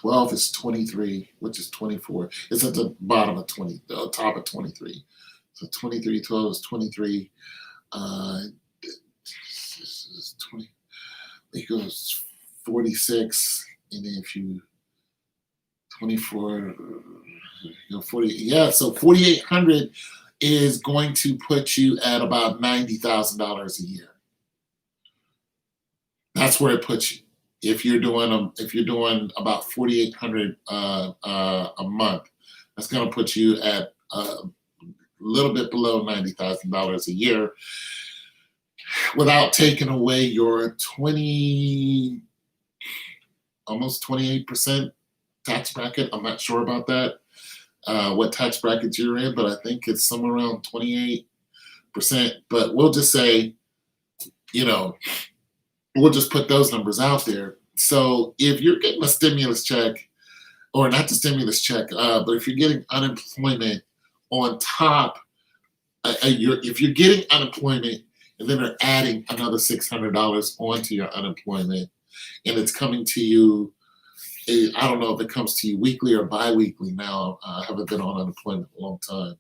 12 is 23, which is 24. It's at the bottom of 20, the top of 23. So 23, 12 is 23. This is 20. It goes 46, and then if you 24, 40. Yeah, so 4,800 is going to put you at about $90,000 a year. That's where it puts you. If you're doing about 4,800 a month, that's going to put you at a little bit below $90,000 a year, without taking away your almost 28% tax bracket. I'm not sure about that, what tax bracket you're in, but I think it's somewhere around 28%. But we'll just say, we'll just put those numbers out there. So if you're getting a stimulus check, or not the stimulus check, but if you're getting unemployment on top, if you're getting unemployment and then they're adding another $600 onto your unemployment, and it's coming to you, I don't know if it comes to you weekly or bi-weekly now. I haven't been on unemployment in a long time.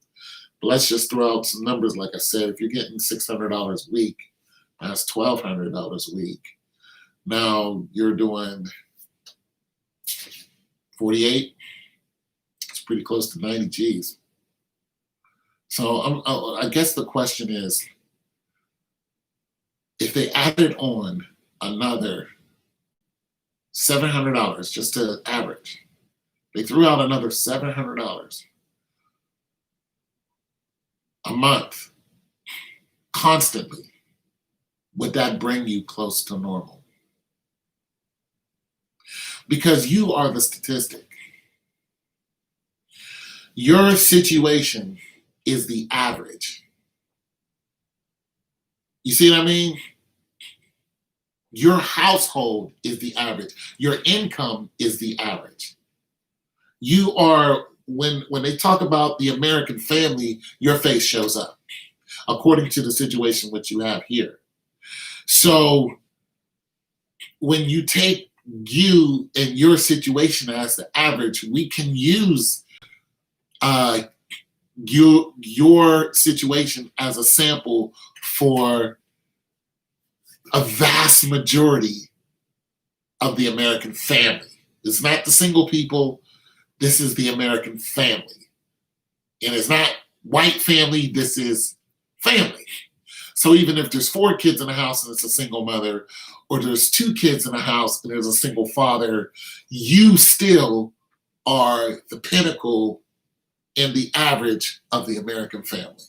But let's just throw out some numbers. Like I said, if you're getting $600 a week, that's $1,200 a week. Now you're doing 48. It's pretty close to 90 G's. So I guess the question is, if they added on another $700 just to average, they threw out another $700 a month constantly, would that bring you close to normal? Because you are the statistic. Your situation is the average. You see what I mean? Your household is the average. Your income is the average. You are, when they talk about the American family, your face shows up, according to the situation which you have here. So when you take you and your situation as the average, we can use your situation as a sample for a vast majority of the American family. It's not the single people. This is the American family. And it's not white family. This is family. So even if there's 4 kids in the house and it's a single mother, or there's 2 kids in the house and there's a single father, you still are the pinnacle and the average of the American family.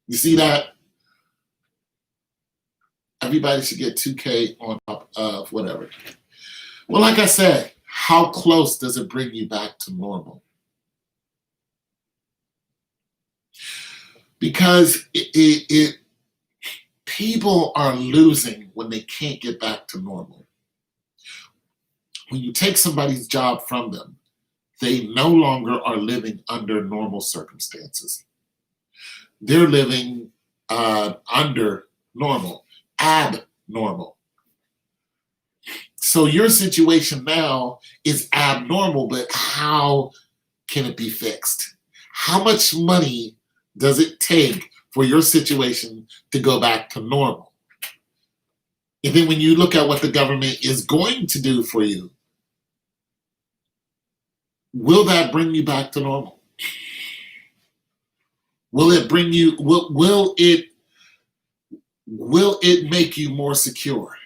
You see that? Everybody should get 2K on top of whatever. Well, like I said, how close does it bring you back to normal? Because people are losing when they can't get back to normal. When you take somebody's job from them, they no longer are living under normal circumstances. They're living under normal, abnormal. So your situation now is abnormal, but how can it be fixed? How much money does it take for your situation to go back to normal? And then when you look at what the government is going to do for you, will that bring you back to normal? Will it bring you, will it make you more secure?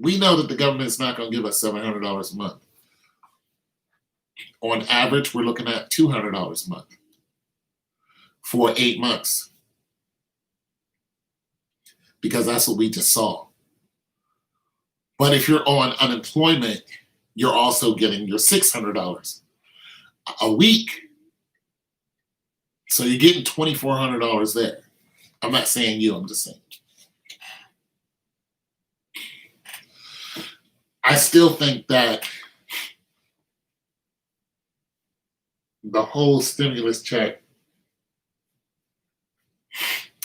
We know that the government is not going to give us $700 a month. On average, we're looking at $200 a month for 8 months, because that's what we just saw. But if you're on unemployment, you're also getting your $600 a week. So you're getting $2,400 there. I'm not saying you, I'm just saying. I still think that the whole stimulus check,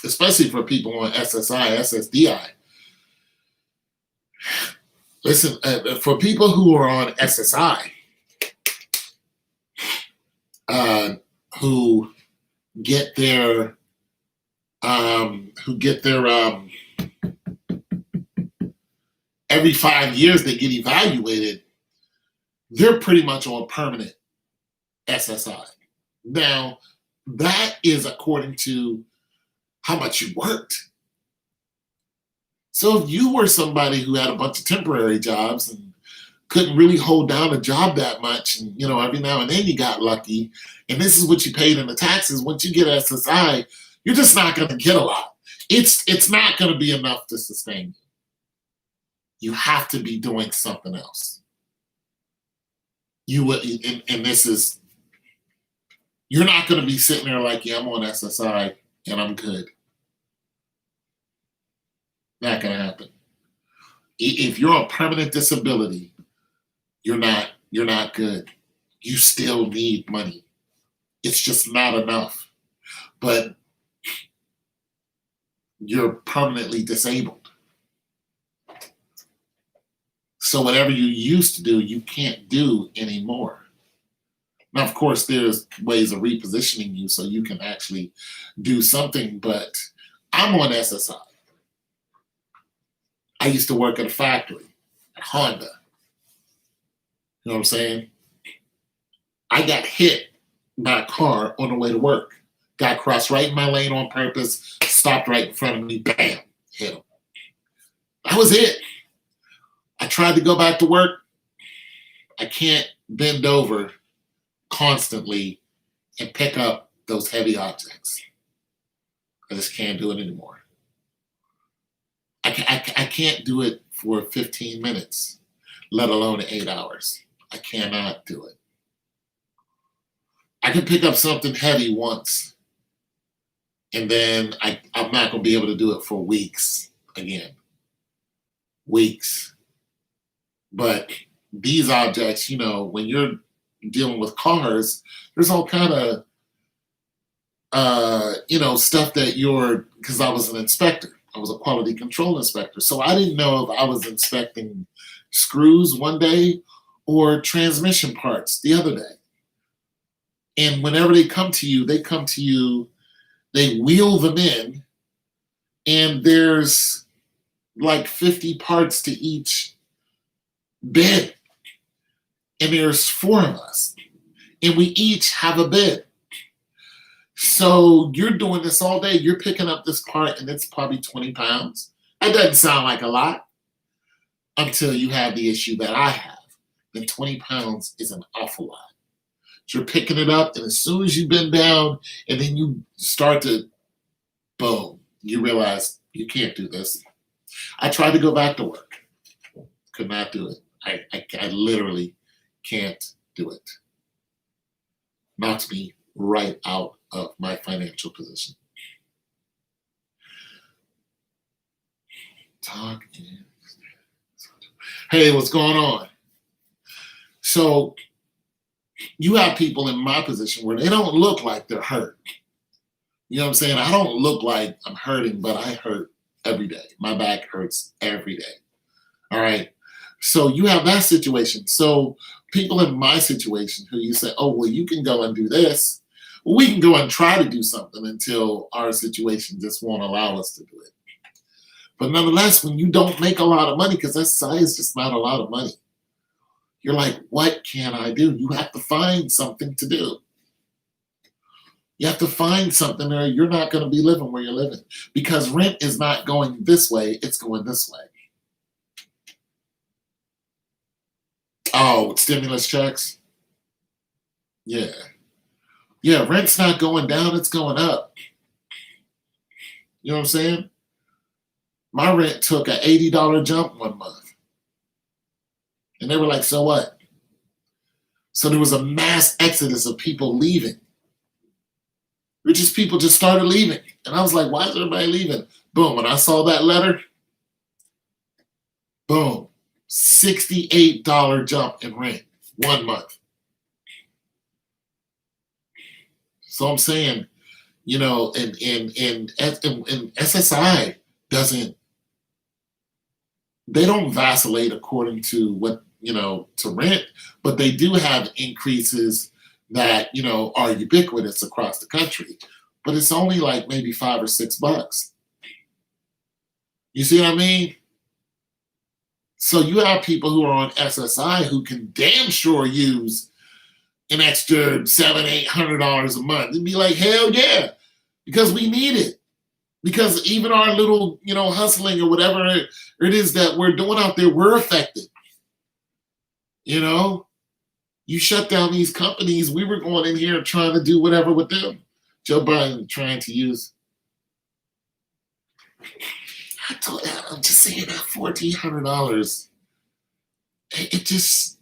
especially for people on SSI, SSDI, listen, for people who are on SSI, who get their every 5 years they get evaluated, they're pretty much on permanent SSI. Now, that is according to how much you worked. So if you were somebody who had a bunch of temporary jobs and couldn't really hold down a job that much, and every now and then you got lucky, and this is what you paid in the taxes, once you get SSI, you're just not going to get a lot. It's not going to be enough to sustain you. You have to be doing something else. And this is, you're not going to be sitting there like, yeah, I'm on SSI and I'm good. Not going to happen. If you're on permanent disability, you're not good. You still need money. It's just not enough. But you're permanently disabled. So whatever you used to do, you can't do anymore. Now, of course, there's ways of repositioning you so you can actually do something, but I'm on SSI. I used to work at a factory, at Honda. You know what I'm saying? I got hit by a car on the way to work. Guy crossed right in my lane on purpose, stopped right in front of me, bam, hit him. That was it. I tried to go back to work. I can't bend over constantly and pick up those heavy objects. I just can't do it anymore. I can't do it for 15 minutes, let alone 8 hours. I cannot do it. I can pick up something heavy once, and then I'm not going to be able to do it for weeks again. Weeks. But these objects, when you're dealing with cars, there's all kind of, stuff that because I was an inspector. I was a quality control inspector. So I didn't know if I was inspecting screws one day or transmission parts the other day. And whenever they come to you, they wheel them in, and there's like 50 parts to each bid. And there's 4 of us, and we each have a bid. So you're doing this all day. You're picking up this part, and it's probably 20 pounds. That doesn't sound like a lot until you have the issue that I have. Then 20 pounds is an awful lot. So you're picking it up, and as soon as you bend down, and then you start to, boom, you realize you can't do this. I tried to go back to work. Could not do it. I literally can't do it. Knocks me right out of my financial position. Hey, what's going on? So you have people in my position where they don't look like they're hurt. You know what I'm saying? I don't look like I'm hurting, but I hurt every day. My back hurts every day. All right. So you have that situation. So people in my situation who you say, oh, well, you can go and do this. Well, we can go and try to do something until our situation just won't allow us to do it. But nonetheless, when you don't make a lot of money, because SSI is just not a lot of money, you're like, what can I do? You have to find something to do. You have to find something, or you're not going to be living where you're living, because rent is not going this way, it's going this way. Oh, stimulus checks. Yeah. Yeah, rent's not going down, it's going up. You know what I'm saying? My rent took a $80 jump one month. And they were like, so what? So there was a mass exodus of people leaving. Just people just started leaving. And I was like, why is everybody leaving? Boom. When I saw that letter, boom. $68 jump in rent one month. So I'm saying, you know, and SSI doesn't, they don't vacillate according to what, you know, to rent, but they do have increases that, you know, are ubiquitous across the country. But it's only like maybe $5 or $6. You see what I mean? So you have people who are on SSI who can damn sure use an extra $700-800 a month and be like, hell yeah, because we need it. Because even our little, you know, hustling or whatever it is that we're doing out there, we're affected. You know, you shut down these companies. We were going in here trying to do whatever with them. Joe Biden trying to use. I'm just saying that $1,400. It just.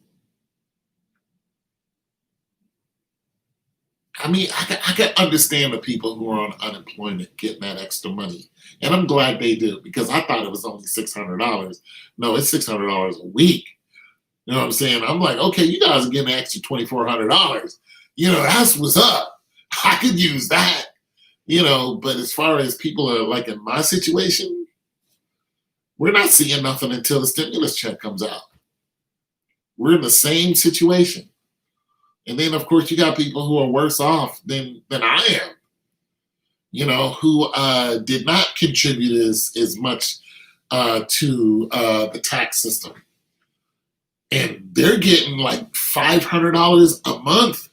I mean, I can understand the people who are on unemployment getting that extra money, and I'm glad they do because I thought it was only $600. No, it's $600 a week. You know what I'm saying? I'm like, okay, you guys are getting an extra $2,400. You know, that's what's up. I could use that. You know, but as far as people are like in my situation, we're not seeing nothing until the stimulus check comes out. We're in the same situation. And then, of course, you got people who are worse off than I am, you know, who did not contribute as much to the tax system. And they're getting like $500 a month.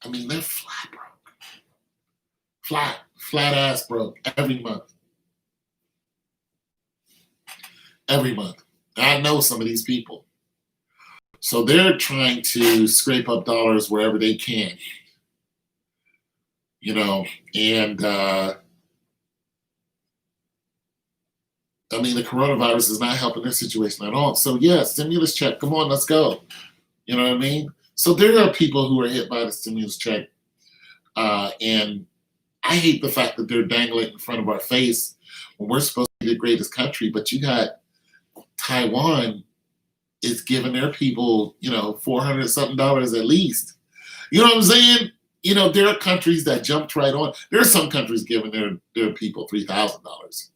I mean, they're flat broke. Flat ass broke every month. Every month. I know some of these people. So they're trying to scrape up dollars wherever they can, you know, and I mean, the coronavirus is not helping their situation at all. So yeah, stimulus check, come on, let's go. You know what I mean? So there are people who are hit by the stimulus check, and I hate the fact that they're dangling in front of our face when we're supposed to be the greatest country, but you got Taiwan is giving their people, you know, $400 something at least. You know what I'm saying? You know, there are countries that jumped right on. There are some countries giving their people $3,000.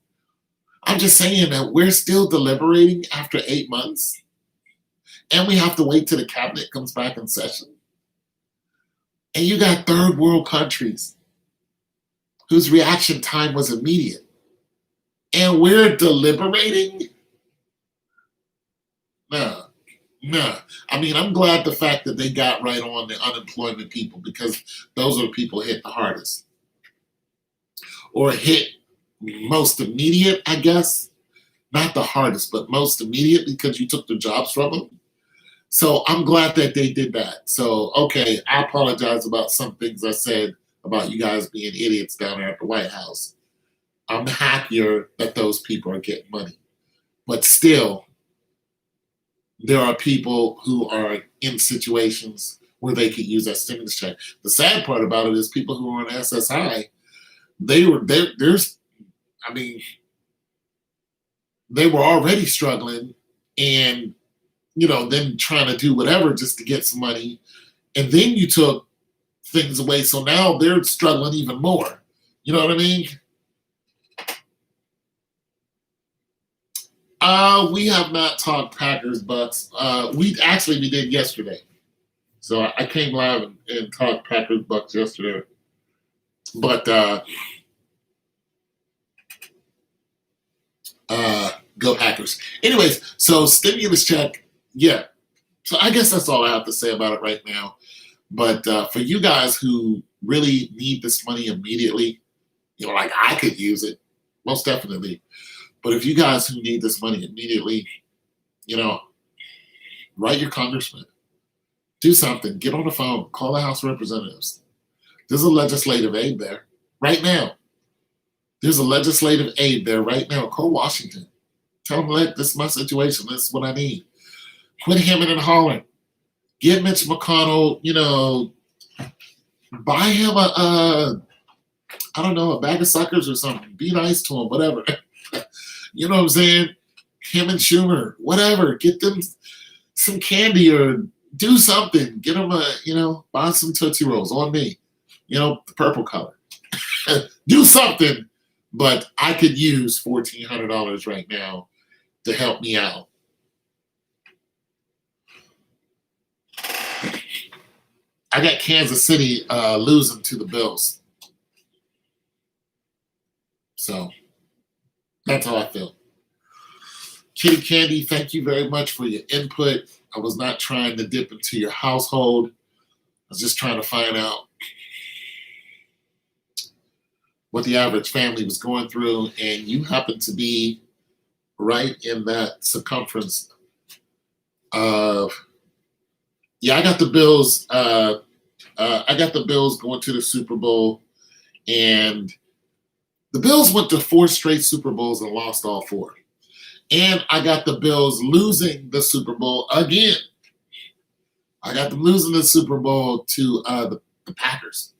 I'm just saying that we're still deliberating after 8 months, and we have to wait till the cabinet comes back in session. And you got third world countries whose reaction time was immediate, and we're deliberating. No. I mean, I'm glad the fact that they got right on the unemployment people because those are the people hit the hardest. Or hit most immediate, I guess. Not the hardest, but most immediate because you took the jobs from them. So I'm glad that they did that. So, okay, I apologize about some things I said about you guys being idiots down there at the White House. I'm happier that those people are getting money. But still, there are people who are in situations where they could use that stimulus check. The sad part about it is people who are on SSI, they were already struggling and, you know, then trying to do whatever just to get some money. And then you took things away. So now they're struggling even more. You know what I mean? We have not talked Packers, Bucks. We did yesterday. So I came live and talked Packers, Bucks yesterday. But go Packers. Anyways, so stimulus check, yeah. So I guess that's all I have to say about it right now. But for you guys who really need this money immediately, you know, like I could use it, most definitely. But if you guys who need this money immediately, you know, Write your congressman. Do something. Get on the phone. Call the House of Representatives. There's a legislative aid there right now. There's a legislative aid there right now. Call Washington. Tell them, look, this is my situation. This is what I need. Quit hemming and hawing. Give Mitch McConnell, buy him a bag of suckers or something. Be nice to him, whatever. You know what I'm saying? Him and Schumer, whatever. Get them some candy or do something. Get them buy some Tootsie Rolls on me. The purple color. Do something. But I could use $1,400 right now to help me out. I got Kansas City losing to the Bills. So that's how I feel. Kitty Candy, thank you very much for your input. I was not trying to dip into your household. I was just trying to find out what the average family was going through, and you happen to be right in that circumference of, I got the Bills. I got the Bills going to the Super Bowl, and the Bills went to 4 straight Super Bowls and lost all 4. And I got the Bills losing the Super Bowl again. I got them losing the Super Bowl to the Packers.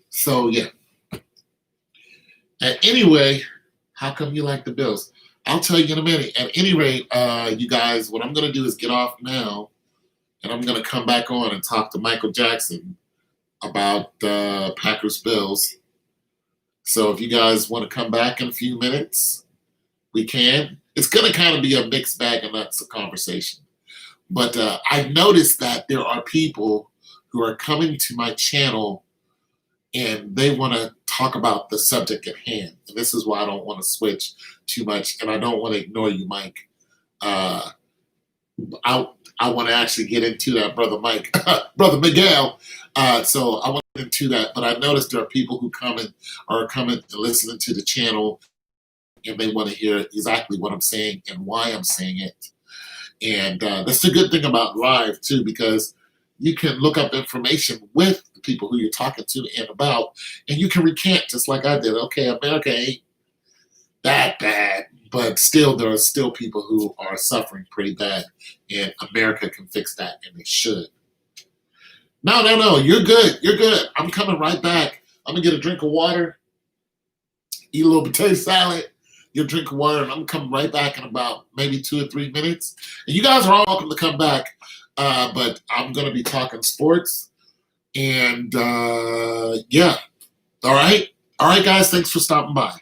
So, yeah. Anyway, how come you like the Bills? I'll tell you in a minute. At any rate, you guys, what I'm going to do is get off now, and I'm going to come back on and talk to Michael Jackson about Packers Bills. So if you guys want to come back in a few minutes, we can. It's going to kind of be a mixed bag of nuts of conversation. But I noticed that there are people who are coming to my channel and they want to talk about the subject at hand. And this is why I don't want to switch too much, and I don't want to ignore you, Mike. I want to actually get into that, Brother Mike, Brother Miguel. So I want to get into that. But I noticed there are people who are coming and listening to the channel, and they want to hear exactly what I'm saying and why I'm saying it. And that's the good thing about live, too, because you can look up information with the people who you're talking to and about, and you can recant just like I did. Okay, America ain't that bad, but still there are still people who are suffering pretty bad, and America can fix that, and they should. No, you're good. You're good. I'm coming right back. I'm going to get a drink of water, eat a little potato salad, get a drink of water, and I'm coming right back in about maybe 2 or 3 minutes. And you guys are all welcome to come back. But I'm going to be talking sports, and yeah. All right, guys, thanks for stopping by.